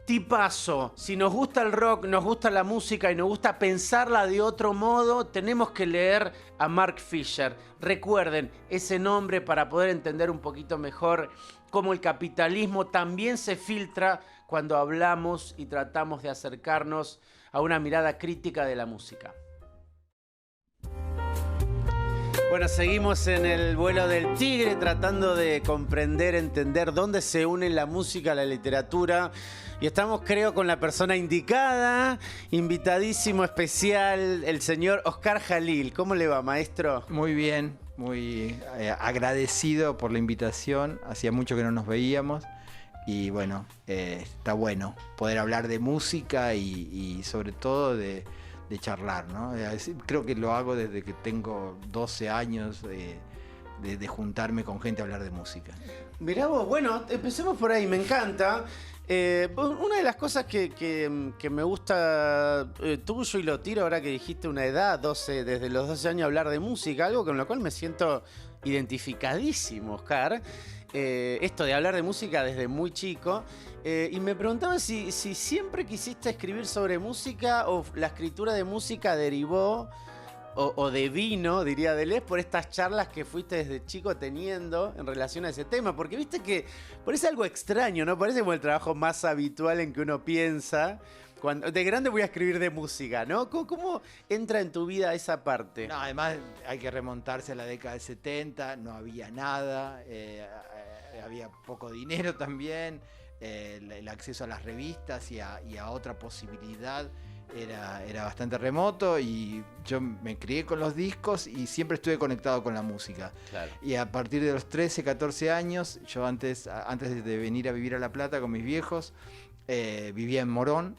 Tipazo, si nos gusta el rock, nos gusta la música y nos gusta pensarla de otro modo, tenemos que leer a Mark Fisher. Recuerden ese nombre para poder entender un poquito mejor cómo el capitalismo también se filtra cuando hablamos y tratamos de acercarnos a una mirada crítica de la música. Bueno, seguimos en el vuelo del tigre tratando de comprender, entender dónde se unen la música, la literatura. Y estamos, creo, con la persona indicada, invitadísimo especial, el señor Oscar Jalil. ¿Cómo le va, maestro? Muy bien, muy agradecido por la invitación. Hacía mucho que no nos veíamos. Y bueno, está bueno poder hablar de música y sobre todo de charlar, ¿no? Creo que lo hago desde que tengo 12 años de juntarme con gente a hablar de música. Mirá vos, bueno, empecemos por ahí, me encanta. Una de las cosas que me gusta tuyo, y lo tiro ahora que dijiste una edad, desde los 12 años hablar de música, algo con lo cual me siento identificadísimo, Oscar. Esto de hablar de música desde muy chico. Y me preguntaba si siempre quisiste escribir sobre música o la escritura de música derivó o devino, diría Deleuze, por estas charlas que fuiste desde chico teniendo en relación a ese tema. Porque viste que parece algo extraño, ¿no? Parece como el trabajo más habitual en que uno piensa. Cuando, de grande voy a escribir de música, ¿no? ¿Cómo entra en tu vida esa parte? No, además hay que remontarse a la década del 70, no había nada, había poco dinero también, el acceso a las revistas y a otra posibilidad era bastante remoto, y yo me crié con los discos y siempre estuve conectado con la música. Claro. Y a partir de los 13, 14 años, yo antes de venir a vivir a La Plata con mis viejos, vivía en Morón.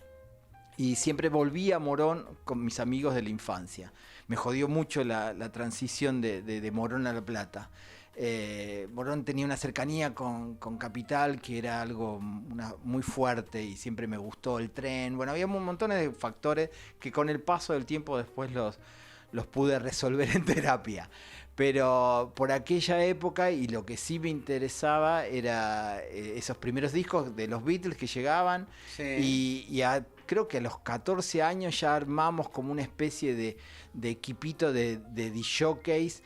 Y siempre volví a Morón con mis amigos de la infancia. Me jodió mucho la transición de Morón a La Plata. Morón tenía una cercanía con Capital que era algo muy fuerte, y siempre me gustó el tren. Bueno, había un montón de factores que con el paso del tiempo después los pude resolver en terapia. Pero por aquella época, y lo que sí me interesaba era esos primeros discos de los Beatles que llegaban. Sí. Creo que a los 14 años ya armamos como una especie de equipito de DJs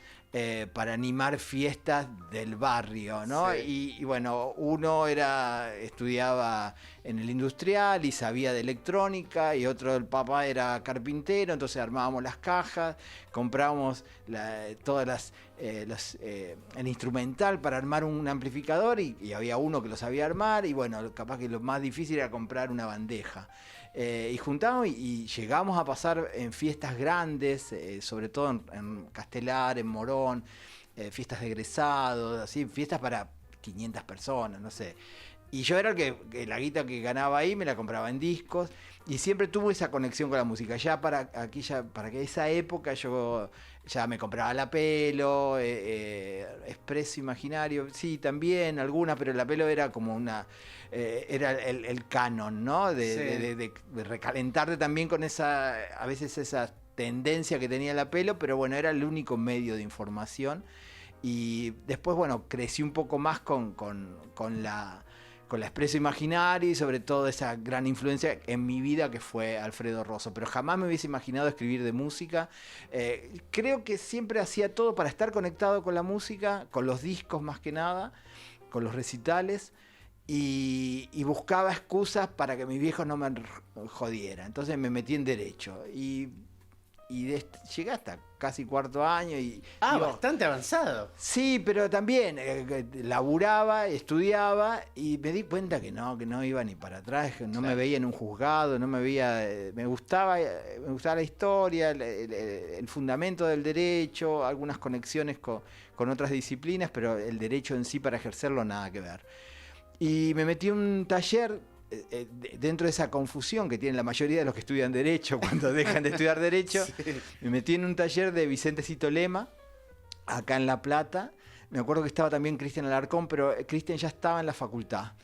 para animar fiestas del barrio, ¿no? Sí. Y bueno, uno estudiaba en el industrial y sabía de electrónica, y otro, el papá, era carpintero, entonces armábamos las cajas, comprábamos todas el instrumental para armar un amplificador, y había uno que lo sabía armar, y bueno, capaz que lo más difícil era comprar una bandeja. Y juntamos y llegamos a pasar en fiestas grandes, sobre todo en Castelar, en Morón, fiestas de egresados, así, fiestas para 500 personas, no sé. Y yo era el que la guita que ganaba ahí me la compraba en discos, y siempre tuve esa conexión con la música. Ya para esa época yo ya me compraba la Pelo, Expreso Imaginario, sí, también algunas, pero la Pelo era como era el canon, ¿no? De recalentarte también con a veces esa tendencia que tenía la Pelo, pero bueno, era el único medio de información. Y después, bueno, crecí un poco más con la Expreso Imaginario, y sobre todo esa gran influencia en mi vida que fue Alfredo Rosso. Pero jamás me hubiese imaginado escribir de música. Creo que siempre hacía todo para estar conectado con la música, con los discos más que nada, con los recitales, y buscaba excusas para que mis viejos no me jodieran. Entonces me metí en Derecho. Y llegué hasta casi cuarto año. Bastante avanzado. Sí, pero también laburaba, estudiaba, y me di cuenta que no iba ni para atrás, que no me veía en un juzgado, no me veía. Me gustaba la historia, el fundamento del derecho, algunas conexiones con otras disciplinas, pero el derecho en sí, para ejercerlo, nada que ver. Y me metí en un taller. Dentro de esa confusión que tienen la mayoría de los que estudian Derecho cuando dejan de estudiar Derecho, sí. Me metí en un taller de Vicente Cito Lema, acá en La Plata. Me acuerdo que estaba también Cristian Alarcón, pero Cristian ya estaba en la facultad.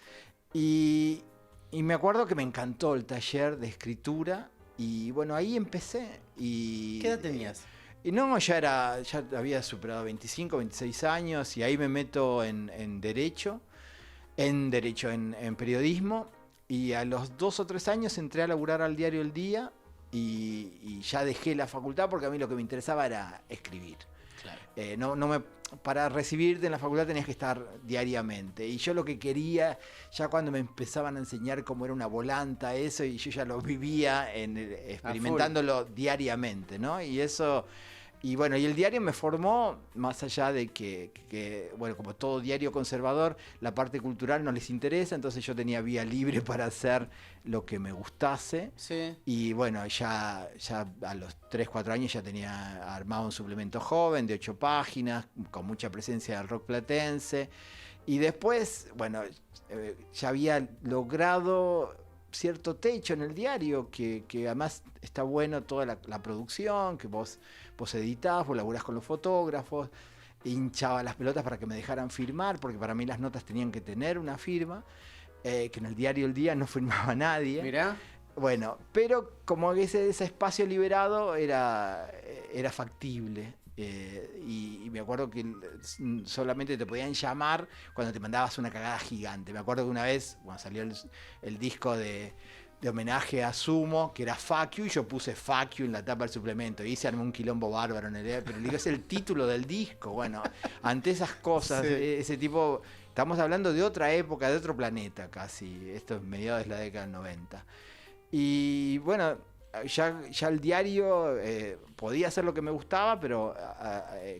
Y me acuerdo que me encantó el taller de escritura, y bueno, ahí empecé. ¿Qué edad tenías? Y no, ya había superado 25, 26 años, y ahí me meto en Derecho, en periodismo. Y a los 2 o 3 años entré a laburar al diario El Día, y ya dejé la facultad porque a mí lo que me interesaba era escribir. Claro. Para recibirte en la facultad tenías que estar diariamente. Y yo lo que quería, ya cuando me empezaban a enseñar cómo era una volanta, eso, y yo ya lo vivía experimentándolo diariamente, ¿no? Y eso... Y bueno, y el diario me formó, más allá de que, bueno, como todo diario conservador, la parte cultural no les interesa, entonces yo tenía vía libre para hacer lo que me gustase. Sí. Y bueno, ya a los 3, 4 años ya tenía armado un suplemento joven de 8 páginas, con mucha presencia del rock platense. Y después, bueno, ya había logrado cierto techo en el diario, que además está bueno toda la producción, que vos editás, vos laburás con los fotógrafos, hinchaba las pelotas para que me dejaran firmar, porque para mí las notas tenían que tener una firma, que en el diario El Día no firmaba nadie. Mirá. Bueno, pero como ese espacio liberado era factible. Y me acuerdo que solamente te podían llamar cuando te mandabas una cagada gigante. Me acuerdo que una vez, cuando salió el disco de homenaje a Sumo, que era Fuck You, y yo puse Fuck You en la tapa del suplemento, y se armó un quilombo bárbaro en el día, pero digo, es el título del disco. Bueno, ante esas cosas, sí. Ese tipo, estamos hablando de otra época, de otro planeta casi, esto es mediados de la década del 90. Y bueno, ya el diario podía hacer lo que me gustaba, pero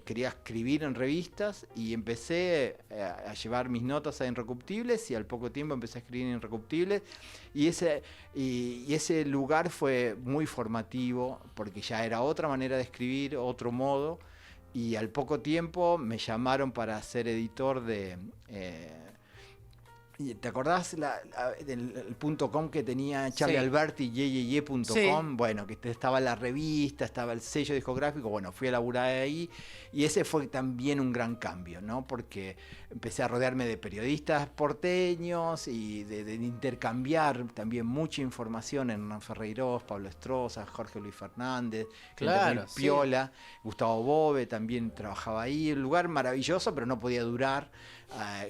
quería escribir en revistas, y empecé a llevar mis notas a Inrecuptibles, y al poco tiempo empecé a escribir en Inrecuptibles, y ese lugar fue muy formativo, porque ya era otra manera de escribir, otro modo, y al poco tiempo me llamaron para ser editor de... ¿Te acordás del .com que tenía Charlie Alberti, yeyeye.com? Sí. Bueno, que estaba la revista, estaba el sello discográfico. Bueno, fui a laburar ahí, y ese fue también un gran cambio, ¿no? Porque empecé a rodearme de periodistas porteños y de intercambiar también mucha información en Hernán Ferreiros, Pablo Estroza, Jorge Luis Fernández, claro, Piola, Gustavo Bove también trabajaba ahí. Un lugar maravilloso, pero no podía durar.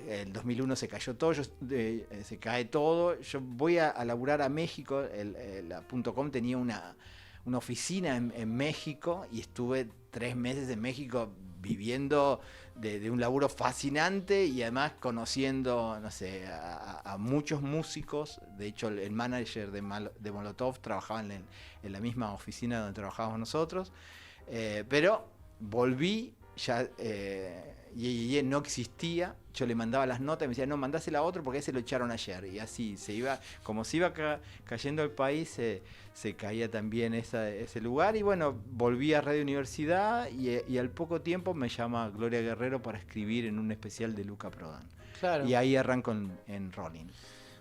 El 2001 se cayó todo, se cae todo. Yo voy a laburar a México. La .com tenía una oficina en México, y estuve 3 meses en México viviendo de un laburo fascinante, y además conociendo, no sé, a muchos músicos. De hecho, el manager de Molotov trabajaba en la misma oficina donde trabajábamos nosotros. Pero volví, ya Yeye no existía. Yo le mandaba las notas y me decía, no, mandásela a otro porque ese lo echaron ayer. Y así se iba, como se iba cayendo el país, se caía también ese lugar. Y bueno, volví a Radio Universidad, y al poco tiempo me llama Gloria Guerrero para escribir en un especial de Luca Prodan. Claro. Y ahí arranco en Rolling.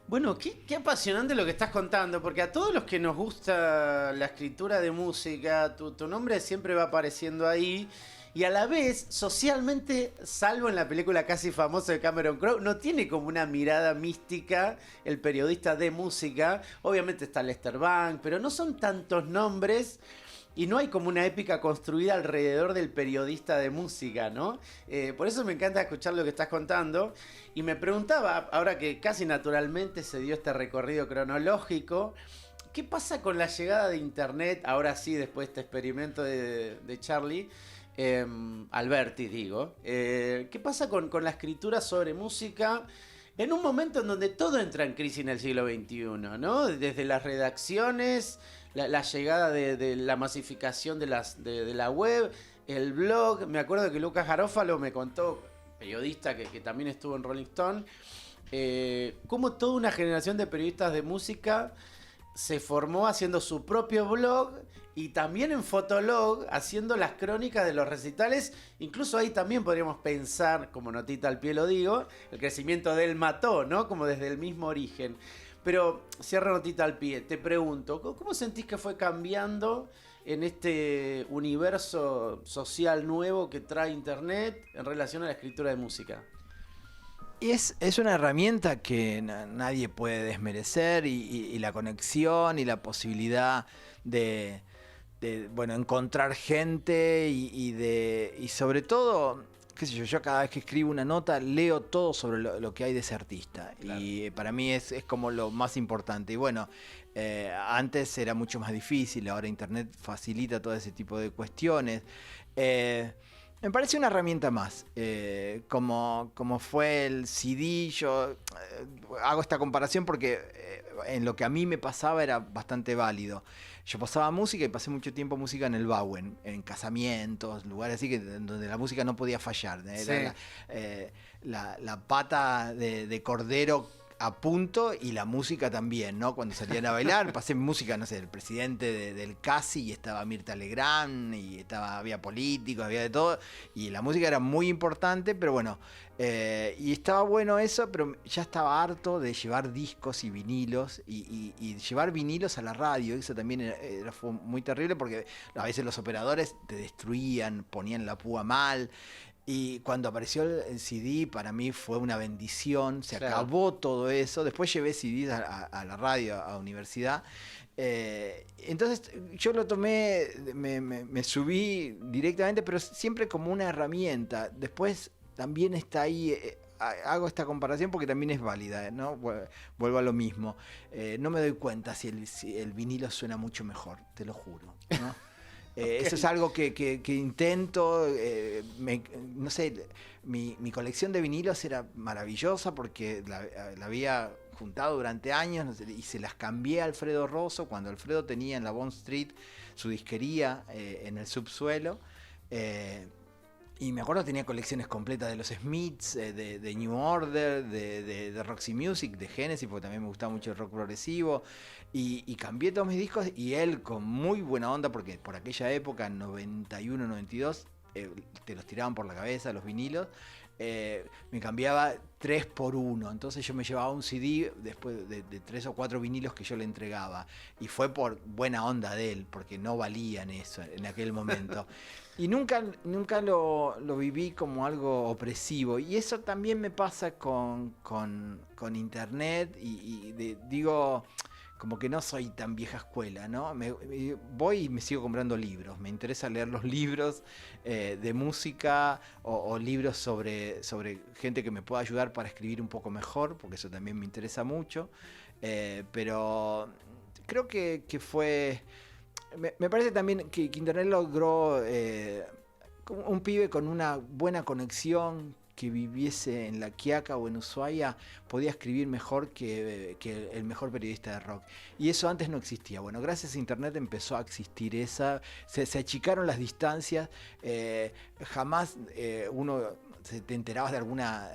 Bueno, qué apasionante lo que estás contando, porque a todos los que nos gusta la escritura de música, tu nombre siempre va apareciendo ahí. Y a la vez, socialmente, salvo en la película casi famosa de Cameron Crowe, no tiene como una mirada mística el periodista de música. Obviamente está Lester Bangs, pero no son tantos nombres, y no hay como una épica construida alrededor del periodista de música, ¿no? Por eso me encanta escuchar lo que estás contando. Y me preguntaba, ahora que casi naturalmente se dio este recorrido cronológico, ¿qué pasa con la llegada de Internet, ahora sí, después de este experimento de Charlie? Alberti, digo. ¿Qué pasa con la escritura sobre música en un momento en donde todo entra en crisis en el siglo XXI, ¿no? Desde las redacciones, la llegada de la masificación de la web, el blog. Me acuerdo que Lucas Garofalo me contó, periodista que también estuvo en Rolling Stone, cómo toda una generación de periodistas de música se formó haciendo su propio blog, y también en Fotolog haciendo las crónicas de los recitales. Incluso ahí también podríamos pensar, como notita al pie lo digo, el crecimiento del Mató, ¿no? Como desde el mismo origen. Pero cierro notita al pie, te pregunto, ¿cómo sentís que fue cambiando en este universo social nuevo que trae Internet en relación a la escritura de música? Es una herramienta que nadie puede desmerecer, y la conexión y la posibilidad de encontrar gente, y sobre todo, qué sé yo cada vez que escribo una nota leo todo sobre lo que hay de ese artista. Claro. Y para mí es como lo más importante. Y bueno, antes era mucho más difícil, ahora Internet facilita todo ese tipo de cuestiones. Me parece una herramienta más. Como fue el CD, yo hago esta comparación porque en lo que a mí me pasaba era bastante válido. Yo pasaba música y pasé mucho tiempo música en el Bauen, en casamientos, lugares así donde la música no podía fallar. Era la pata de cordero a punto y la música también, ¿no? Cuando salían a bailar, pasé música, no sé, del presidente del CASI y estaba Mirta Legrand y había políticos, había de todo y la música era muy importante, pero bueno, y estaba bueno eso, pero ya estaba harto de llevar discos y vinilos y llevar vinilos a la radio, eso también fue muy terrible porque a veces los operadores te destruían, ponían la púa mal. Y cuando apareció el CD, para mí fue una bendición, se acabó todo eso. Después llevé CDs a la radio, a la universidad. Entonces yo lo tomé, me subí directamente, pero siempre como una herramienta. Después también está ahí, hago esta comparación porque también es válida, ¿no? Vuelvo a lo mismo. No me doy cuenta si el vinilo suena mucho mejor, te lo juro, ¿no? Okay. Eso es algo que intento, no sé, mi colección de vinilos era maravillosa porque la había juntado durante años y se las cambié a Alfredo Rosso cuando Alfredo tenía en la Bond Street su disquería en el subsuelo. Y me acuerdo que tenía colecciones completas de los Smiths, de New Order, de Roxy Music, de Genesis, porque también me gustaba mucho el rock progresivo. Y cambié todos mis discos y él con muy buena onda, porque por aquella época, 91, 92, te los tiraban por la cabeza los vinilos. Me cambiaba 3 por 1, entonces yo me llevaba un CD después de 3 o 4 vinilos que yo le entregaba y fue por buena onda de él porque no valían eso en aquel momento y nunca lo viví como algo opresivo y eso también me pasa con internet y digo como que no soy tan vieja escuela, ¿no? Voy y me sigo comprando libros. Me interesa leer los libros de música o libros sobre gente que me pueda ayudar para escribir un poco mejor, porque eso también me interesa mucho. Pero creo que fue... Me parece también que Internet logró un pibe con una buena conexión, que viviese en La Quiaca o en Ushuaia podía escribir mejor que el mejor periodista de rock. Y eso antes no existía. Bueno, gracias a Internet empezó a existir esa. Se achicaron las distancias. Jamás te enterabas de alguna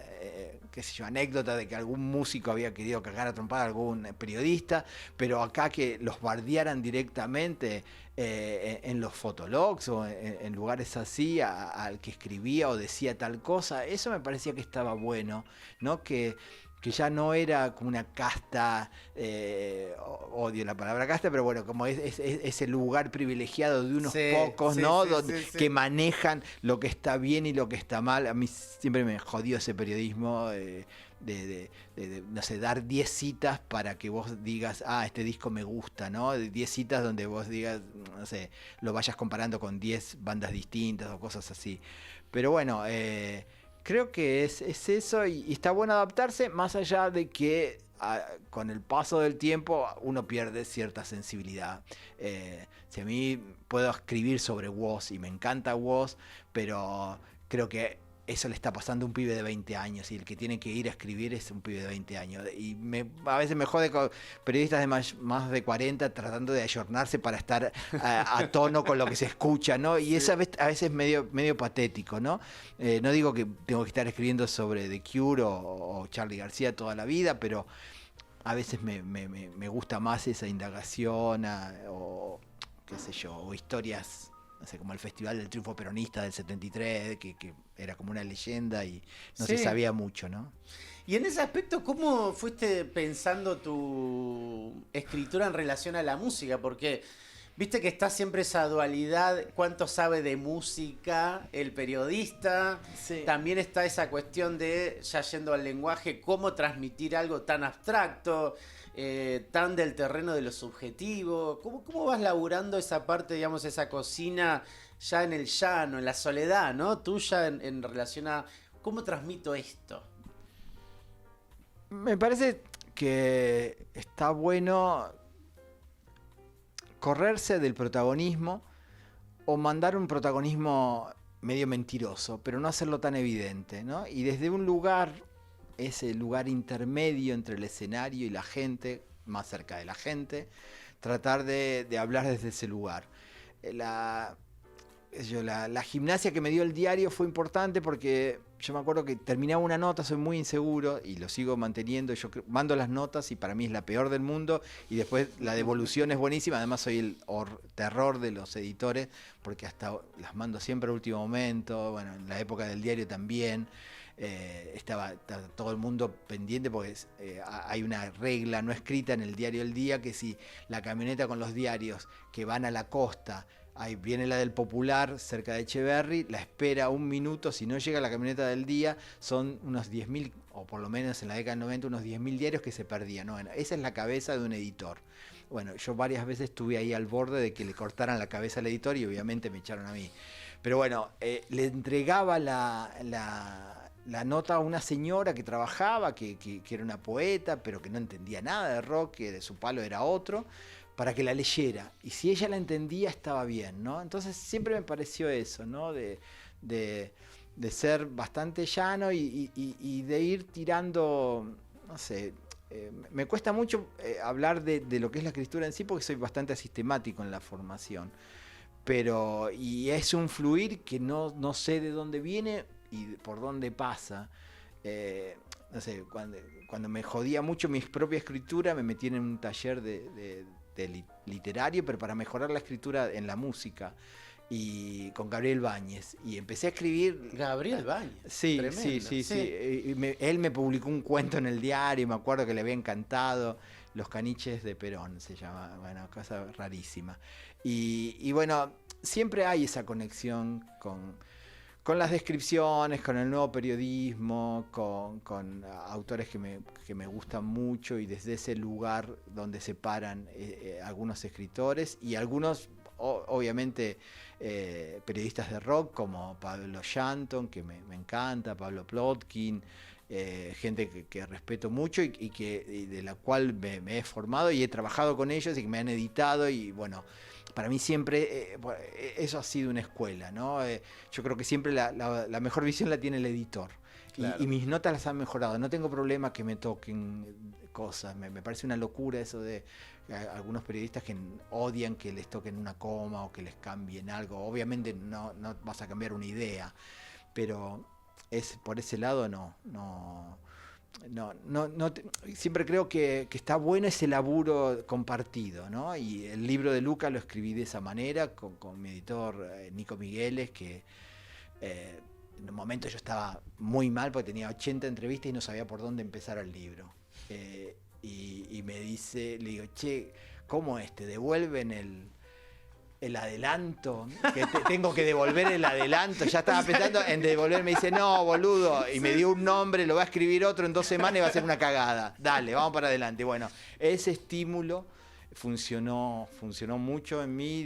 qué sé yo, anécdota de que algún músico había querido cagar a trompada a algún periodista, pero acá que los bardearan directamente en los fotologs o en lugares así al que escribía o decía tal cosa, eso me parecía que estaba bueno, ¿no? Que ya no era como una casta, odio la palabra casta, pero bueno, como ese lugar privilegiado de unos pocos, ¿no? Que manejan lo que está bien y lo que está mal. A mí siempre me jodió ese periodismo de no sé, dar 10 citas para que vos digas, este disco me gusta, ¿no? 10 citas donde vos digas, no sé, lo vayas comparando con 10 bandas distintas o cosas así. Pero bueno, creo que es eso y está bueno adaptarse, más allá de que con el paso del tiempo uno pierde cierta sensibilidad. Si a mí puedo escribir sobre Woz y me encanta Woz, pero creo que eso le está pasando a un pibe de 20 años y el que tiene que ir a escribir es un pibe de 20 años. Y a veces me jode con periodistas de más de 40 tratando de ayornarse para estar a tono con lo que se escucha, ¿no? Y eso a veces es medio patético, ¿no? No digo que tengo que estar escribiendo sobre The Cure o Charly García toda la vida, pero a veces me gusta más esa indagación o qué sé yo, o historias, no sé, como el Festival del Triunfo Peronista del 73, que era como una leyenda y no se sabía mucho, ¿no? Y en ese aspecto, ¿cómo fuiste pensando tu escritura en relación a la música? Porque viste que está siempre esa dualidad, cuánto sabe de música el periodista, también está esa cuestión de, ya yendo al lenguaje, cómo transmitir algo tan abstracto, tan del terreno de lo subjetivo. ¿Cómo vas laburando esa parte, digamos, esa cocina ya en el llano, en la soledad, ¿no? Tuya en relación a cómo transmito esto? Me parece que está bueno correrse del protagonismo o mandar un protagonismo medio mentiroso, pero no hacerlo tan evidente, ¿no? Y desde un lugar, ese lugar intermedio entre el escenario y la gente, más cerca de la gente, tratar de hablar desde ese lugar. La gimnasia que me dio el diario fue importante porque yo me acuerdo que terminaba una nota, soy muy inseguro y lo sigo manteniendo. Yo mando las notas y para mí es la peor del mundo y después la devolución es buenísima. Además soy el terror de los editores porque hasta las mando siempre a último momento. Bueno, en la época del diario también. Estaba todo el mundo pendiente porque hay una regla no escrita en el diario El Día que si la camioneta con los diarios que van a la costa, ahí viene la del Popular cerca de Echeverry, la espera un minuto, si no llega la camioneta del Día son unos 10.000, o por lo menos en la década del 90 unos 10.000 diarios que se perdían. ¿No? Bueno, esa es la cabeza de un editor. Bueno, yo varias veces estuve ahí al borde de que le cortaran la cabeza al editor y obviamente me echaron a mí. Pero bueno, le entregaba la nota a una señora que trabajaba, que era una poeta, pero que no entendía nada de rock, que de su palo era otro, para que la leyera. Y si ella la entendía, estaba bien, ¿no? Entonces siempre me pareció eso, ¿no? De ser bastante llano y de ir tirando, no sé, me cuesta mucho hablar de lo que es la escritura en sí, porque soy bastante sistemático en la formación. Y es un fluir que no sé de dónde viene y por dónde pasa. No sé, cuando me jodía mucho mi propia escritura, me metí en un taller de literario, pero para mejorar la escritura en la música, y con Gabriel Báñez. Y empecé a escribir... Gabriel Báñez. Sí, tremendo, sí. Él me publicó un cuento en el diario, me acuerdo que le había encantado. Los caniches de Perón se llama, bueno, cosa rarísima. Y bueno, siempre hay esa conexión con las descripciones, con el nuevo periodismo, con autores que me gustan mucho, y desde ese lugar donde se paran algunos escritores y algunos, obviamente, periodistas de rock como Pablo Shanton, que me encanta, Pablo Plotkin, gente que respeto mucho y de la cual me he formado y he trabajado con ellos y que me han editado. Y bueno, para mí siempre eso ha sido una escuela, ¿no? Yo creo que siempre la mejor visión la tiene el editor. Claro. Y mis notas las han mejorado. No tengo problema que me toquen cosas. Me parece una locura eso de algunos periodistas que odian que les toquen una coma o que les cambien algo. Obviamente no vas a cambiar una idea, pero por ese lado siempre creo que está bueno ese laburo compartido, ¿no? Y el libro de Luca lo escribí de esa manera con mi editor Nico Migueles, que en un momento yo estaba muy mal porque tenía 80 entrevistas y no sabía por dónde empezar el libro. Y me dice, le digo, che, ¿cómo devuelven el adelanto? Que tengo que devolver el adelanto. Ya estaba pensando en devolver. Me dice, no, boludo. Y me dio un nombre, lo va a escribir otro en 2 semanas y va a ser una cagada. Dale, vamos para adelante. Bueno, ese estímulo funcionó mucho en mí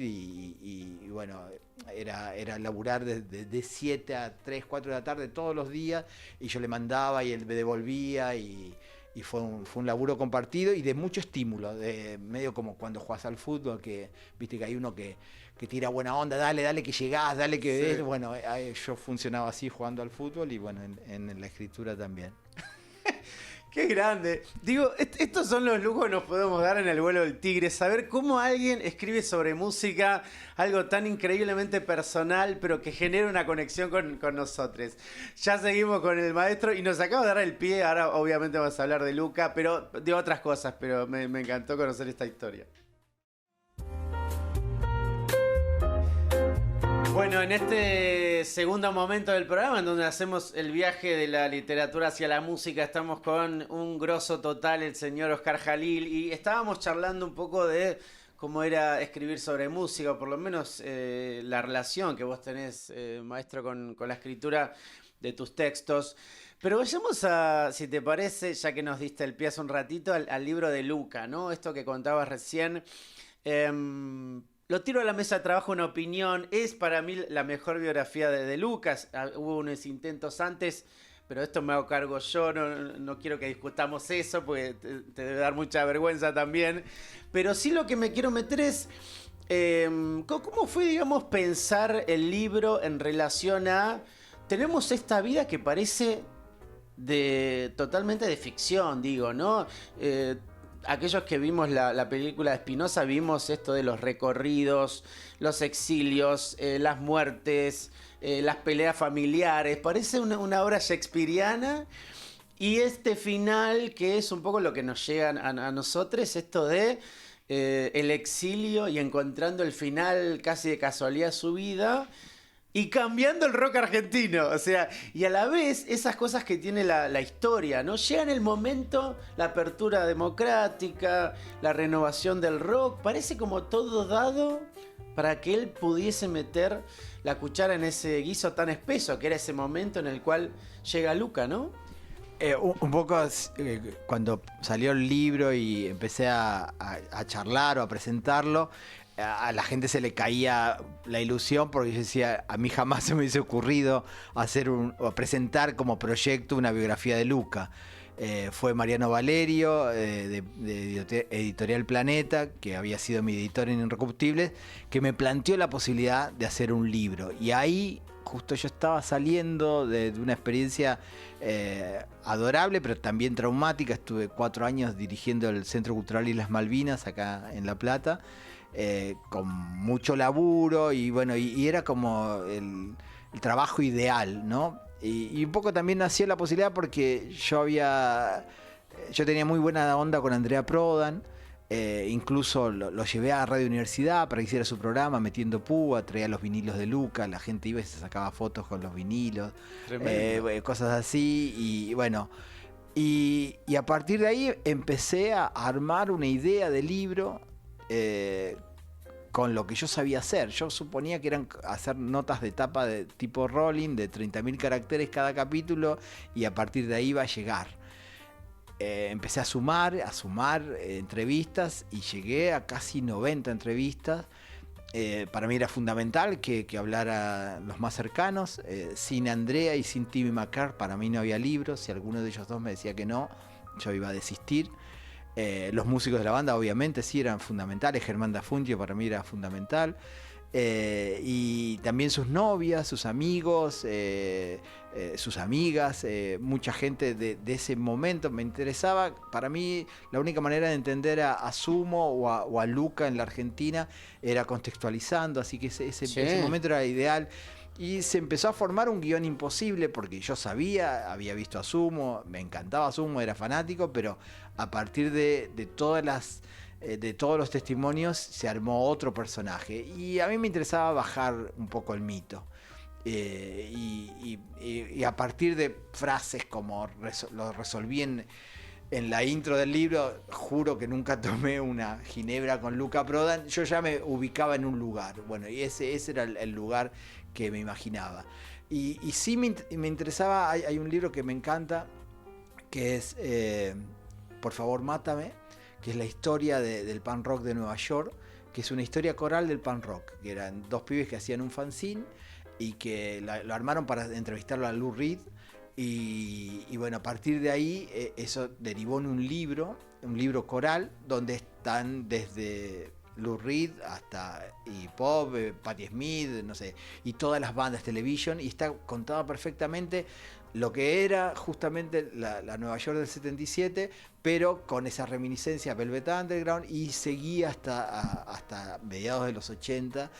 y bueno, era laburar de 7 a 3, 4 de la tarde todos los días, y yo le mandaba y él me devolvía y fue un laburo compartido y de mucho estímulo, de medio como cuando jugás al fútbol, que viste que hay uno que tira buena onda, dale que llegás, dale que ves. Sí. Bueno, yo funcionaba así jugando al fútbol y bueno, en la escritura también. ¡Qué grande! Digo, estos son los lujos que nos podemos dar en el vuelo del tigre. Saber cómo alguien escribe sobre música, algo tan increíblemente personal, pero que genera una conexión con nosotros. Ya seguimos con el maestro y nos acaba de dar el pie. Ahora obviamente vamos a hablar de Luca, pero de otras cosas, pero me encantó conocer esta historia. Bueno, en este segundo momento del programa, en donde hacemos el viaje de la literatura hacia la música, estamos con un grosso total, el señor Oscar Jalil, y estábamos charlando un poco de cómo era escribir sobre música, o por lo menos la relación que vos tenés, maestro, con la escritura de tus textos. Pero vayamos a, si te parece, ya que nos diste el pie hace un ratito, al libro de Luca, ¿no? Esto que contabas recién. Lo tiro a la mesa de trabajo, una opinión. Es para mí la mejor biografía de Lucas. Hubo unos intentos antes, pero esto me hago cargo yo. No quiero que discutamos eso, porque te debe dar mucha vergüenza también. Pero sí lo que me quiero meter es ¿Cómo fue, digamos, pensar el libro en relación a... Tenemos esta vida que parece totalmente de ficción, digo, ¿no? Aquellos que vimos la película de Spinoza vimos esto de los recorridos, los exilios, las muertes, las peleas familiares. Parece una obra shakespeariana. Y este final, que es un poco lo que nos llega a nosotros, esto de el exilio y encontrando el final casi de casualidad de su vida. Y cambiando el rock argentino, o sea, y a la vez esas cosas que tiene la historia, ¿no? Llega en el momento la apertura democrática, la renovación del rock, parece como todo dado para que él pudiese meter la cuchara en ese guiso tan espeso, que era ese momento en el cual llega Luca, ¿no? Un poco cuando salió el libro y empecé a charlar o a presentarlo, a la gente se le caía la ilusión porque yo decía, a mí jamás se me hubiese ocurrido o presentar como proyecto una biografía de Luca. Fue Mariano Valerio, de Editorial Planeta, que había sido mi editor en Inrecuptibles, que me planteó la posibilidad de hacer un libro. Y ahí justo yo estaba saliendo de una experiencia adorable, pero también traumática. Estuve 4 años dirigiendo el Centro Cultural Islas Malvinas, acá en La Plata, con mucho laburo, y bueno, y era como el trabajo ideal, ¿no? Y un poco también nació la posibilidad porque yo tenía muy buena onda con Andrea Prodan. Incluso lo llevé a Radio Universidad para que hiciera su programa Metiendo Púa, traía los vinilos de Luca, la gente iba y se sacaba fotos con los vinilos, cosas así, y bueno, y a partir de ahí empecé a armar una idea de libro con lo que yo sabía hacer. Yo suponía que eran hacer notas de tapa de tipo Rolling, de 30.000 caracteres cada capítulo, y a partir de ahí iba a llegar. Empecé a sumar entrevistas y llegué a casi 90 entrevistas. Para mí era fundamental que hablara los más cercanos. Sin Andrea y sin Timmy McCarr para mí no había libros. Si alguno de ellos dos me decía que no, yo iba a desistir. Los músicos de la banda obviamente sí eran fundamentales. Germán Dafungio para mí era fundamental. Y también sus novias, sus amigos, sus amigas, mucha gente de ese momento me interesaba. Para mí la única manera de entender a Sumo o a Luca en la Argentina era contextualizando, así que ese momento era ideal. Y se empezó a formar un guión imposible porque yo había visto a Sumo, me encantaba Sumo, era fanático, pero a partir de todos los testimonios se armó otro personaje. Y a mí me interesaba bajar un poco el mito. Y a partir de frases como lo resolví en la intro del libro, juro que nunca tomé una ginebra con Luca Prodan, yo ya me ubicaba en un lugar. Bueno, y ese era el lugar que me imaginaba. Y sí me interesaba, hay un libro que me encanta, que es Por favor, mátame, que es la historia del punk rock de Nueva York, que es una historia coral del punk rock, que eran 2 pibes que hacían un fanzine y que lo armaron para entrevistarlo a Lou Reed. Y bueno, a partir de ahí eso derivó en un libro coral, donde están desde Lou Reed hasta Iggy Pop, Patti Smith, no sé, y todas las bandas Television, y está contado perfectamente lo que era justamente la Nueva York del 77, pero con esa reminiscencia a Velvet Underground, y seguía hasta mediados de los 80,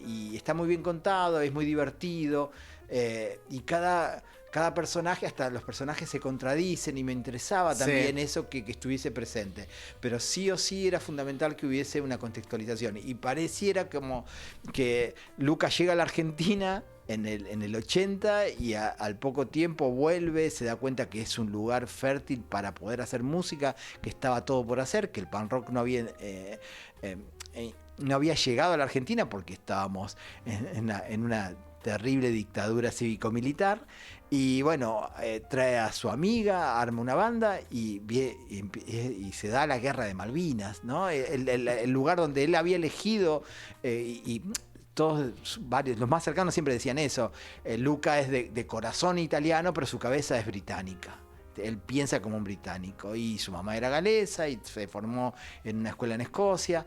y está muy bien contado, es muy divertido, y cada personaje, hasta los personajes se contradicen, y me interesaba también eso que estuviese presente. Pero sí o sí era fundamental que hubiese una contextualización. Y pareciera como que Luca llega a la Argentina en el 80 y al poco tiempo vuelve, se da cuenta que es un lugar fértil para poder hacer música, que estaba todo por hacer, que el punk rock no había llegado a la Argentina porque estábamos en una terrible dictadura cívico-militar. Y bueno, trae a su amiga, arma una banda y se da la guerra de Malvinas, ¿no? El lugar donde él había elegido, y los más cercanos siempre decían eso. Luca es de corazón italiano, pero su cabeza es británica. Él piensa como un británico, y su mamá era galesa y se formó en una escuela en Escocia.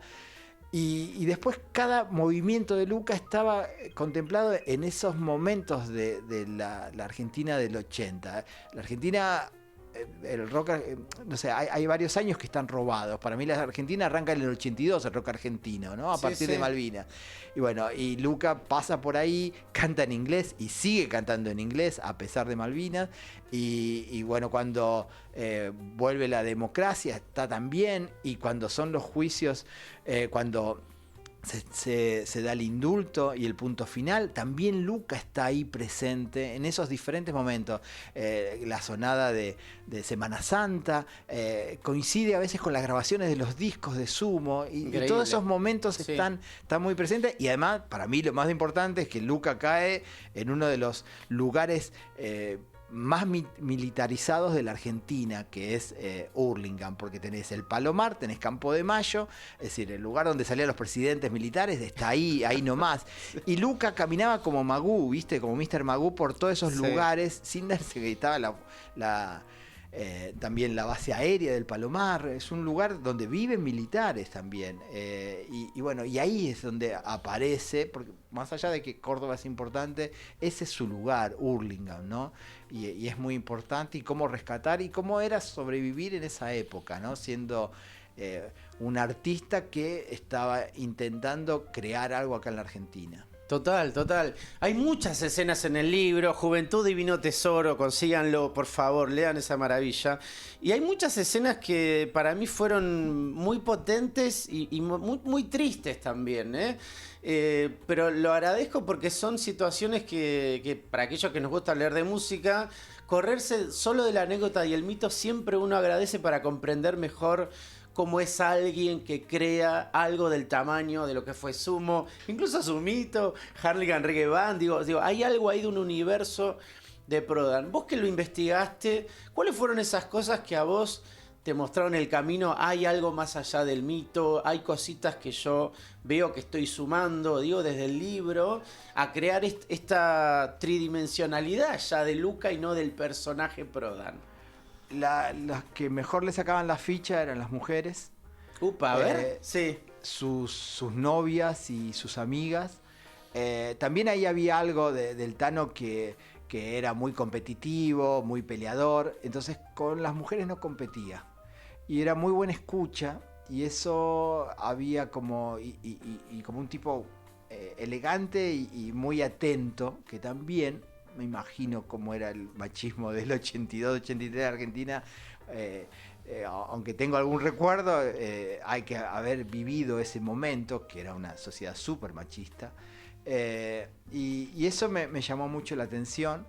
Y después cada movimiento de Luca estaba contemplado en esos momentos de la Argentina del 80. La Argentina, el rock, no sé, hay varios años que están robados. Para mí la Argentina arranca en el 82, el rock argentino, ¿no? A partir de Malvinas. Y bueno, y Luca pasa por ahí, canta en inglés y sigue cantando en inglés a pesar de Malvinas. Y bueno, cuando vuelve la democracia está también, y cuando son los juicios, cuando se da el indulto y el punto final, también Luca está ahí presente en esos diferentes momentos. La sonada de Semana Santa coincide a veces con las grabaciones de los discos de Sumo, y todos esos momentos están muy presentes. Y además, para mí lo más importante es que Luca cae en uno de los lugares más militarizados de la Argentina, que es Hurlingham, porque tenés el Palomar, tenés Campo de Mayo, es decir, el lugar donde salían los presidentes militares está ahí nomás. Y Luca caminaba como Magoo, ¿viste? Como Mr. Magoo por todos esos lugares, sin darse que estaba también la base aérea del Palomar. Es un lugar donde viven militares también. Y bueno, y ahí es donde aparece, porque más allá de que Córdoba es importante, ese es su lugar, Hurlingham, ¿no? Y es muy importante, y cómo rescatar y cómo era sobrevivir en esa época, ¿no? Siendo un artista que estaba intentando crear algo acá en la Argentina. Total, total. Hay muchas escenas en el libro, Juventud Divino Tesoro, consíganlo, por favor, lean esa maravilla. Y hay muchas escenas que para mí fueron muy potentes y muy tristes también, ¿eh? Pero lo agradezco porque son situaciones que para aquellos que nos gusta leer de música, correrse solo de la anécdota y el mito siempre uno agradece para comprender mejor cómo es alguien que crea algo del tamaño de lo que fue Sumo, incluso Sumito, Hurlingham Reggae Band. Digo, hay algo ahí de un universo de Prodan. Vos que lo investigaste, ¿cuáles fueron esas cosas que a vos te mostraron el camino? Hay algo más allá del mito, hay cositas que yo veo que estoy sumando, digo, desde el libro, a crear esta tridimensionalidad ya de Luca y no del personaje Prodan. Las que mejor le sacaban la ficha eran las mujeres. A ver, sí. Sus novias y sus amigas. También ahí había algo del Tano que era muy competitivo, muy peleador. Entonces con las mujeres no competía. Y era muy buena escucha. Y eso había como, y como un tipo elegante y muy atento, que también me imagino cómo era el machismo del 82, 83 de Argentina. Aunque tengo algún recuerdo, hay que haber vivido ese momento, que era una sociedad súper machista. Y eso me llamó mucho la atención.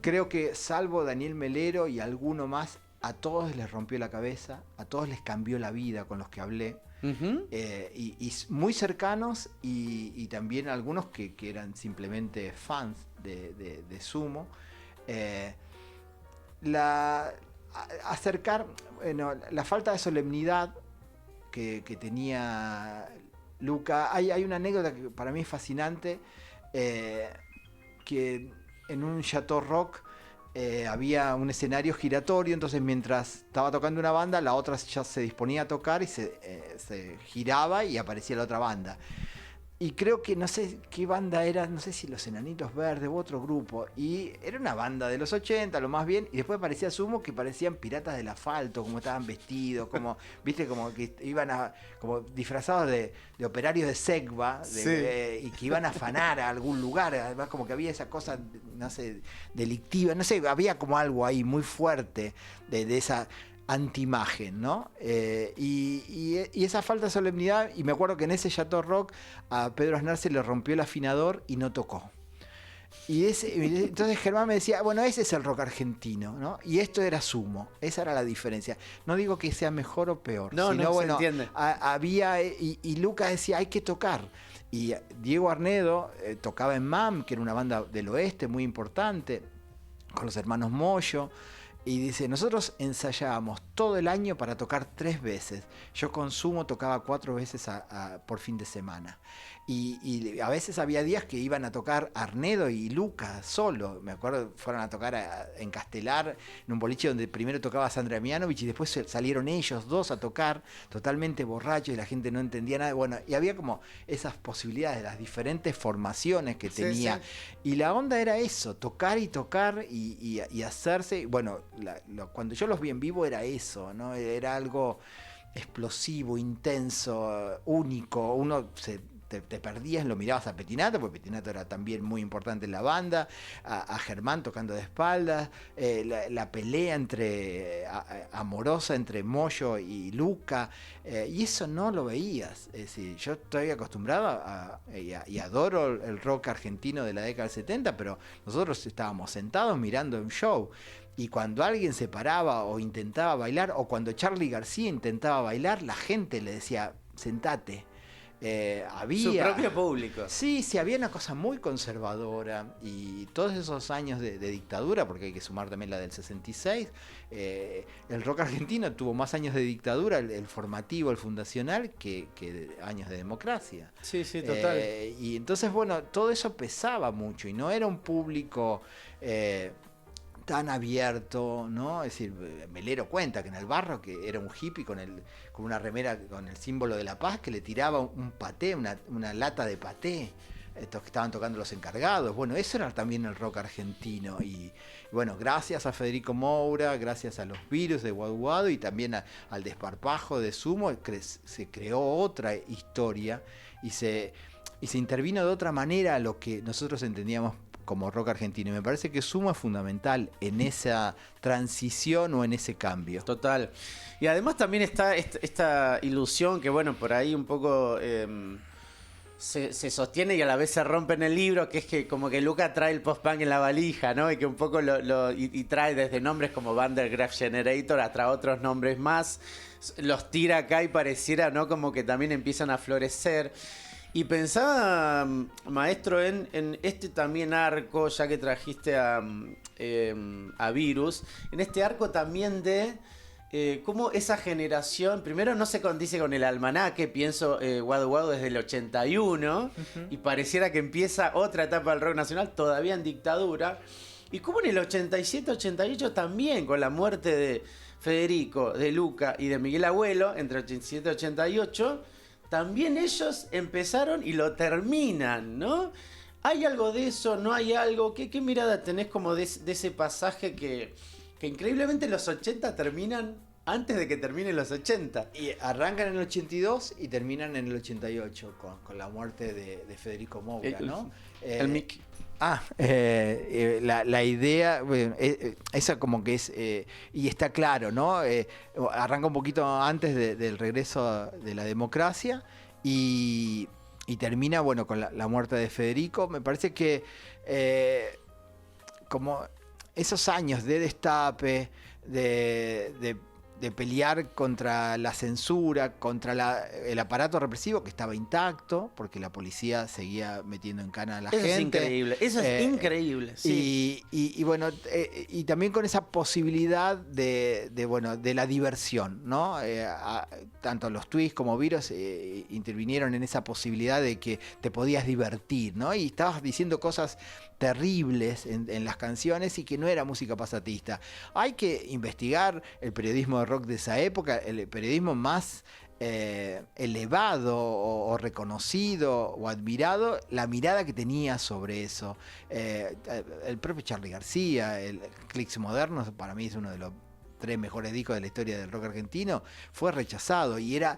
Creo que salvo Daniel Melero y alguno más, a todos les rompió la cabeza, a todos les cambió la vida con los que hablé. Uh-huh. Y muy cercanos, y también algunos que eran simplemente fans de Sumo. Acercar, bueno, la falta de solemnidad que tenía Luca. Hay una anécdota que para mí es fascinante, que en un Chateau Rock había un escenario giratorio, entonces mientras estaba tocando una banda, la otra ya se disponía a tocar y se giraba y aparecía la otra banda. Y creo que no sé qué banda era, no sé si Los Enanitos Verdes u otro grupo. Y era una banda de los 80, lo más bien. Y después aparecía Sumo, que parecían piratas del asfalto, como estaban vestidos, como, viste, como que iban como disfrazados de operarios de Segva, y que iban a afanar a algún lugar. Además, como que había esa cosa, no sé, delictiva, no sé, había como algo ahí muy fuerte de esa antimagen, ¿no? Y esa falta de solemnidad. Y me acuerdo que en ese Chateau Rock a Pedro Aznar se le rompió el afinador y no tocó. Entonces Germán me decía, bueno, ese es el rock argentino, ¿no? Y esto era Sumo, esa era la diferencia. No digo que sea mejor o peor, sino bueno, había, y Lucas decía, hay que tocar. Y Diego Arnedo tocaba en MAM, que era una banda del oeste muy importante, con los hermanos Moyo. Y dice, nosotros ensayábamos todo el año para tocar 3 veces. Yo con Sumo tocaba 4 veces por fin de semana. Y a veces había días que iban a tocar Arnedo y Luca solo. Me acuerdo, fueron a tocar en Castelar, en un boliche donde primero tocaba Sandra Mianovich y después salieron ellos dos a tocar totalmente borrachos y la gente no entendía nada. Bueno, y había como esas posibilidades, las diferentes formaciones que tenía. Sí. Y la onda era eso, tocar y hacerse. Bueno, cuando yo los vi en vivo era eso, ¿no? Era algo explosivo, intenso, único. Uno te perdías, lo mirabas a Pettinato, porque Pettinato era también muy importante en la banda, a Germán tocando de espaldas, la pelea amorosa entre Moyo y Luca, y eso no lo veías. Es decir, yo estoy acostumbrado y adoro el rock argentino de la década del 70, pero nosotros estábamos sentados mirando un show. Y cuando alguien se paraba o intentaba bailar, o cuando Charly García intentaba bailar, la gente le decía, sentate. Había su propio público. Sí, había una cosa muy conservadora y todos esos años de dictadura, porque hay que sumar también la del 66, el rock argentino tuvo más años de dictadura, el formativo, el fundacional, que años de democracia. Sí, total. Y entonces, bueno, todo eso pesaba mucho y no era un público tan abierto, ¿no? Es decir, Melero cuenta que en el barro, que era un hippie con una remera con el símbolo de la paz, que le tiraba un paté, una lata de paté, estos que estaban tocando los encargados. Bueno, eso era también el rock argentino. Y bueno, gracias a Federico Moura, gracias a los Virus de Guadu Guadu y también al desparpajo de Sumo, se creó otra historia y se intervino de otra manera a lo que nosotros entendíamos como rock argentino. Y me parece que Sumo es fundamental en esa transición o en ese cambio. Total. Y además también está esta ilusión que, bueno, por ahí un poco se sostiene y a la vez se rompe en el libro, que es que como que Luca trae el post-punk en la valija, ¿no? Y que un poco y trae desde nombres como Van der Graaf Generator hasta otros nombres más, los tira acá y pareciera, ¿no? Como que también empiezan a florecer. Y pensaba, maestro, en este también arco, ya que trajiste a Virus, en este arco también de cómo esa generación, primero no se condice con el almanaque, pienso Guadu Guadu desde el 81, y pareciera que empieza otra etapa del rock nacional, todavía en dictadura, y como en el 87, 88 también, con la muerte de Federico, de Luca y de Miguel Abuelo, entre 87 y 88, también ellos empezaron y lo terminan, ¿no? ¿Hay algo de eso? ¿No hay algo? ¿Qué mirada tenés como de ese pasaje que increíblemente los 80 terminan antes de que terminen los 80? Y arrancan en el 82 y terminan en el 88 con la muerte de Federico Moura, ¿no? El Mick. La idea, bueno, esa como que es, y está claro, ¿no? Arranca un poquito antes del regreso de la democracia y termina, bueno, con la muerte de Federico. Me parece que como esos años de destape, de pelear contra la censura, contra el aparato represivo que estaba intacto, porque la policía seguía metiendo en cana a la gente. Eso es increíble, eso es increíble. Sí. Y bueno, y también con esa posibilidad de la diversión, ¿no? Tanto los Twists como Virus intervinieron en esa posibilidad de que te podías divertir, ¿no? Y estabas diciendo cosas terribles en las canciones y que no era música pasatista. Hay que investigar el periodismo de rock de esa época, el periodismo más elevado o reconocido o admirado, la mirada que tenía sobre eso. El propio Charly García, el Clicks Modernos, para mí es uno de los 3 mejores discos de la historia del rock argentino, fue rechazado y era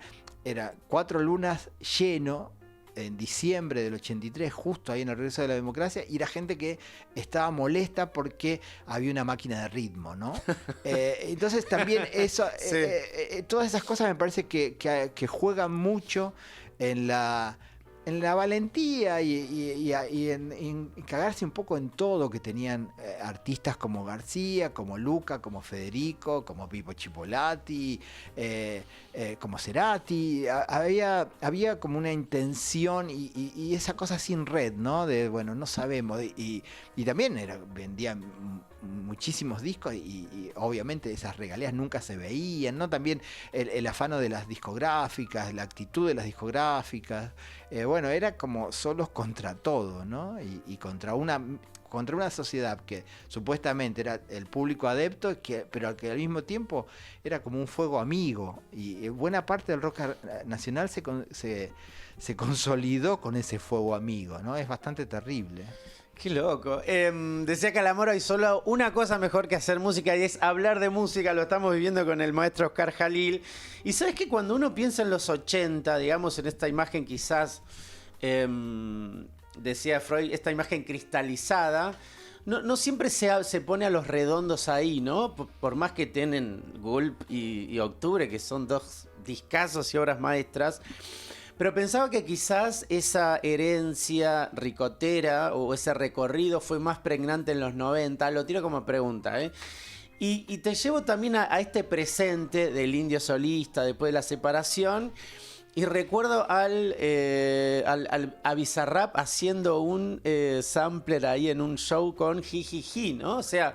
4 lunas lleno en diciembre del 83, justo ahí en el regreso de la democracia, y era gente que estaba molesta porque había una máquina de ritmo, ¿no? Entonces también eso, todas esas cosas me parece que juegan mucho en en la valentía y en cagarse un poco en todo que tenían artistas como García, como Luca, como Federico, como Pipo Chipolati, como Cerati. Había como una intención y esa cosa sin red, ¿no? De, bueno, no sabemos. Y también vendían muchísimos discos y obviamente esas regalías nunca se veían, ¿no? También el afano de las discográficas, la actitud de las discográficas, bueno, era como solos contra todo, ¿no? Y contra una sociedad que supuestamente era el público adepto, pero que al mismo tiempo era como un fuego amigo. Y buena parte del rock nacional se consolidó con ese fuego amigo, ¿no? Es bastante terrible. Qué loco. Decía Calamaro, hay solo una cosa mejor que hacer música y es hablar de música. Lo estamos viviendo con el maestro Oscar Jalil. Y sabes que cuando uno piensa en los 80, digamos, en esta imagen quizás, decía Freud, esta imagen cristalizada, no siempre se pone a los redondos ahí, ¿no? Por más que tienen Gulp y Octubre, que son dos discazos y obras maestras. Pero pensaba que quizás esa herencia ricotera o ese recorrido fue más pregnante en los 90. Lo tiro como pregunta, ¿eh? Y te llevo también a este presente del Indio solista después de la separación. Y recuerdo a Bizarrap haciendo un sampler ahí en un show con Jijiji, ¿no? O sea,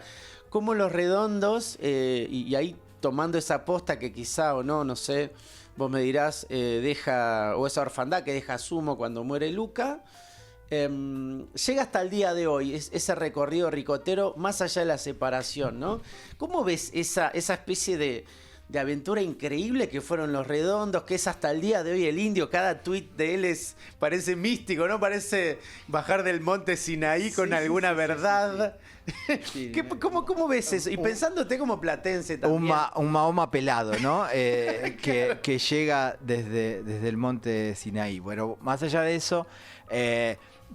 como los redondos, y ahí tomando esa posta que quizá o no sé... Vos me dirás, o esa orfandad que deja Sumo cuando muere Luca, llega hasta el día de hoy, ese recorrido ricotero más allá de la separación, ¿no? ¿Cómo ves esa especie de aventura increíble que fueron los redondos, que es hasta el día de hoy el Indio? Cada tuit de él parece místico, ¿no? Parece bajar del monte Sinaí con alguna verdad. Sí, ¿Cómo ves eso? Y pensándote como platense también. Un Mahoma pelado, ¿no? que llega desde el monte Sinaí. Bueno, más allá de eso,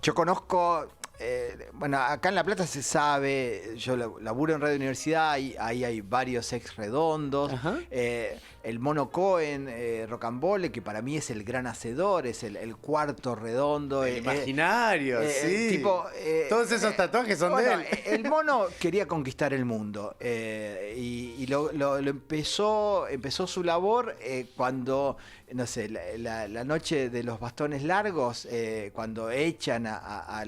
yo conozco... bueno, acá en La Plata se sabe, yo laburo en Radio Universidad, y ahí hay varios ex redondos. El Mono Cohen, Rocambole, que para mí es el gran hacedor, es el cuarto redondo. El imaginario, sí. Todos esos tatuajes son de él. El Mono quería conquistar el mundo y lo empezó su labor cuando, no sé, la noche de los bastones largos, cuando echan a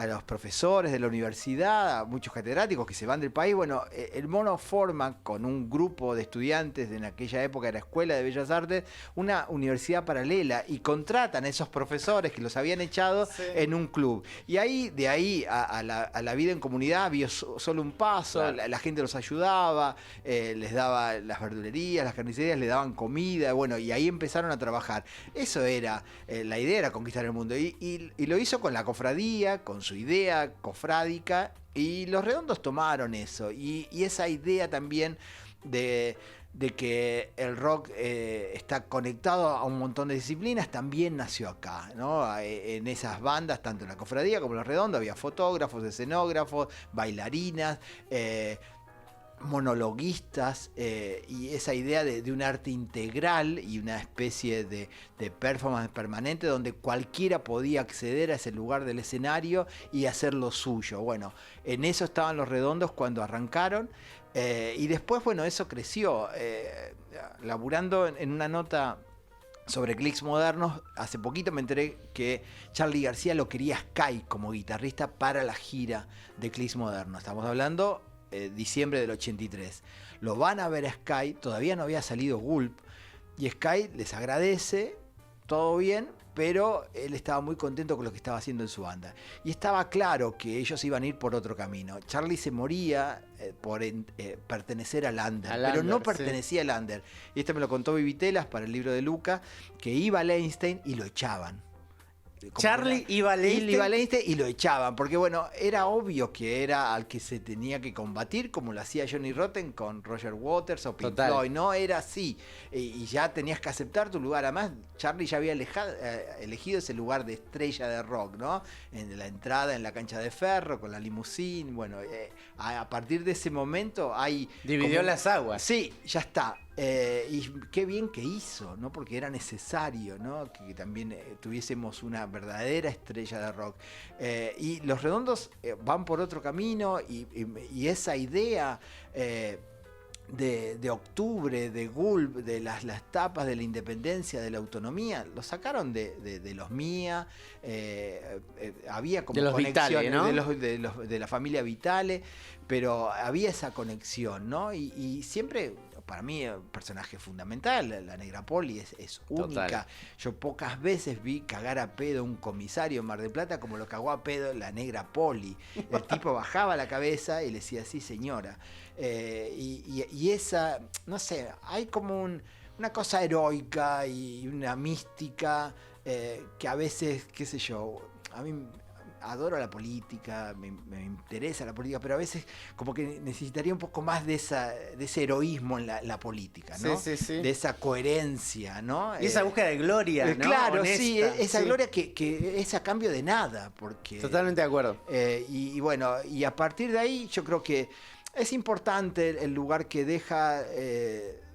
los profesores de la universidad, a muchos catedráticos que se van del país. Bueno, el Mono forma con un grupo de estudiantes, en aquella época era Escuela de Bellas Artes, una universidad paralela, y contratan a esos profesores que los habían echado en un club. Y de ahí a la vida en comunidad había solo un paso. Claro. La gente los ayudaba, les daba las verdulerías, las carnicerías, les daban comida, bueno, y ahí empezaron a trabajar. Eso era, la idea era conquistar el mundo. Y lo hizo con la cofradía, con su idea cofrádica, y los redondos tomaron eso y esa idea también de que el rock está conectado a un montón de disciplinas también nació acá, ¿no? En esas bandas, tanto en la cofradía como en los redondos, había fotógrafos, escenógrafos, bailarinas, monologuistas, y esa idea de un arte integral y una especie de performance permanente donde cualquiera podía acceder a ese lugar del escenario y hacer lo suyo. Bueno, en eso estaban los redondos cuando arrancaron, y después, bueno, eso creció. Laburando en una nota sobre Clics Modernos, hace poquito me enteré que Charly García lo quería Sky como guitarrista para la gira de Clics Modernos. Estamos hablando diciembre del 83. Lo van a ver a Sky, todavía no había salido Gulp, y Sky les agradece, todo bien, pero él estaba muy contento con lo que estaba haciendo en su banda. Y estaba claro que ellos iban a ir por otro camino. Charly se moría por pertenecer al Under, pero no pertenecía al Under. Y esto me lo contó Vivitelas para el libro de Luca, que iba a Leinstein y lo echaban. Charly iba a Leinstein y lo echaban, porque bueno, era obvio que era al que se tenía que combatir, como lo hacía Johnny Rotten con Roger Waters o Pink Floyd, no era así, y ya tenías que aceptar tu lugar. Además, Charly ya había elegido ese lugar de estrella de rock, ¿no? En la entrada en la cancha de ferro, con la limusín. Bueno, a partir de ese momento hay... Dividió las aguas. Sí, ya está. Y qué bien que hizo, ¿no? Porque era necesario, ¿no? Que también tuviésemos una verdadera estrella de rock. Y Los Redondos van por otro camino y esa idea de octubre, de Gulb, de las tapas de la independencia, de la autonomía, lo sacaron de los Mía, había como de los conexión, Vitale, ¿no? de la familia Vitale, pero había esa conexión, ¿no? Y siempre, para mí, un personaje fundamental, la Negra Poli es única. Total. Yo pocas veces vi cagar a pedo un comisario en Mar del Plata como lo cagó a pedo la Negra Poli. El tipo bajaba la cabeza y le decía, sí señora. Y esa, no sé, hay como una cosa heroica y una mística que a veces, qué sé yo, a mí adoro la política, me interesa la política, pero a veces como que necesitaría un poco más de ese heroísmo en la política, ¿no? Sí, sí, sí. De esa coherencia, ¿no? Y esa búsqueda de gloria, ¿no? Claro, Honesta, sí, esa sí. gloria que es a cambio de nada, porque... Totalmente de acuerdo. Y bueno, y a partir de ahí yo creo que es importante el lugar que deja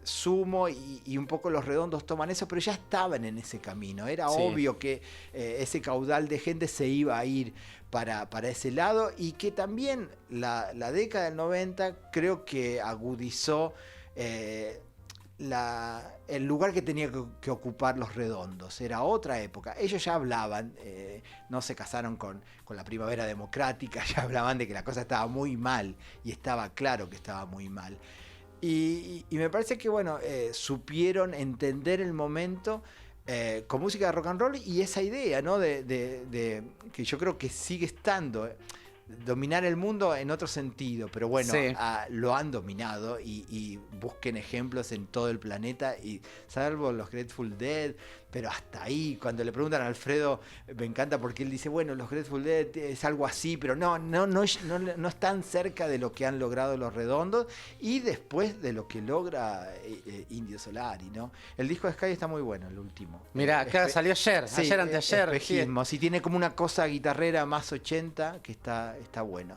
Sumo y un poco Los Redondos toman eso, pero ya estaban en ese camino. Era Sí. obvio que ese caudal de gente se iba a ir para ese lado y que también la década del 90 creo que agudizó el lugar que tenía que ocupar Los Redondos. Era otra época. Ellos ya hablaban, no se casaron con la Primavera Democrática, ya hablaban de que la cosa estaba muy mal y estaba claro que estaba muy mal. Y me parece que, bueno, supieron entender el momento con música de rock and roll y esa idea, ¿no? De que yo creo que sigue estando. Dominar el mundo en otro sentido, pero bueno, Sí. lo han dominado y busquen ejemplos en todo el planeta, y salvo los Grateful Dead, pero hasta ahí, cuando le preguntan a Alfredo, me encanta porque él dice, bueno, los Grateful Dead es algo así, pero no están cerca de lo que han logrado Los Redondos y después de lo que logra Indio Solari, ¿no? El disco de Sky está muy bueno, el último. Mirá, acá salió ayer, Sí, ayer, anteayer. espejismo. Sí, tiene como una cosa guitarrera más 80 que está bueno.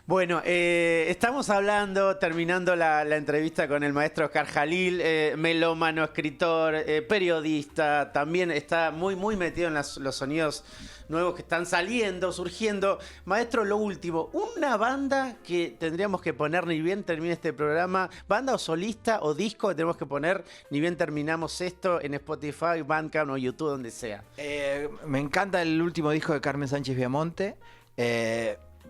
Bueno, estamos hablando, terminando la entrevista con el maestro Oscar Jalil, melómano, escritor, periodista, también está muy, muy metido en los sonidos nuevos que están saliendo, surgiendo. Maestro, lo último, una banda que tendríamos que poner ni bien termine este programa, banda o solista o disco que tenemos que poner ni bien terminamos esto en Spotify, Bandcamp o YouTube, donde sea. Me encanta el último disco de Carmen Sánchez Viamonte,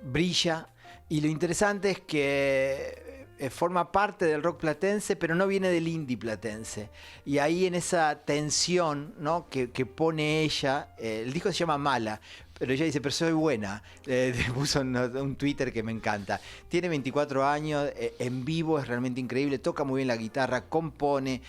brilla. Y lo interesante es que forma parte del rock platense, pero no viene del indie platense. Y ahí en esa tensión, ¿no? que pone ella, el disco se llama Mala, pero ella dice, pero soy buena. Puso un Twitter que me encanta. Tiene 24 años, en vivo es realmente increíble, toca muy bien la guitarra, compone,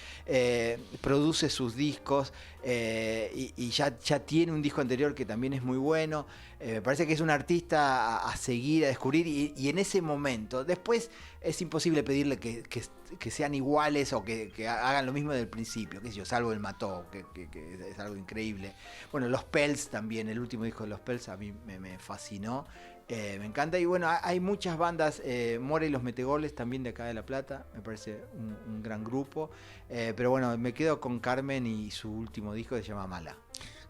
produce sus discos y ya tiene un disco anterior que también es muy bueno. Me parece que es un artista a seguir, a descubrir y en ese momento, después es imposible pedirle que sean iguales o que hagan lo mismo del principio, qué sé yo, salvo el Mató, que es algo increíble. Bueno, Los Pels también, el último disco de Los Pels a mí me fascinó, me encanta. Y bueno, hay muchas bandas, Mora y los Metegoles también de acá de La Plata, me parece un gran grupo, pero bueno, me quedo con Carmen y su último disco que se llama Mala.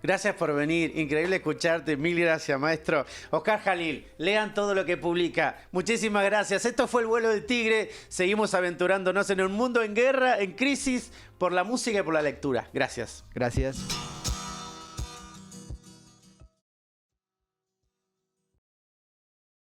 Gracias por venir, increíble escucharte, mil gracias, maestro. Oscar Jalil, lean todo lo que publica. Muchísimas gracias. Esto fue El Vuelo del Tigre. Seguimos aventurándonos en un mundo en guerra, en crisis, por la música y por la lectura. Gracias. Gracias.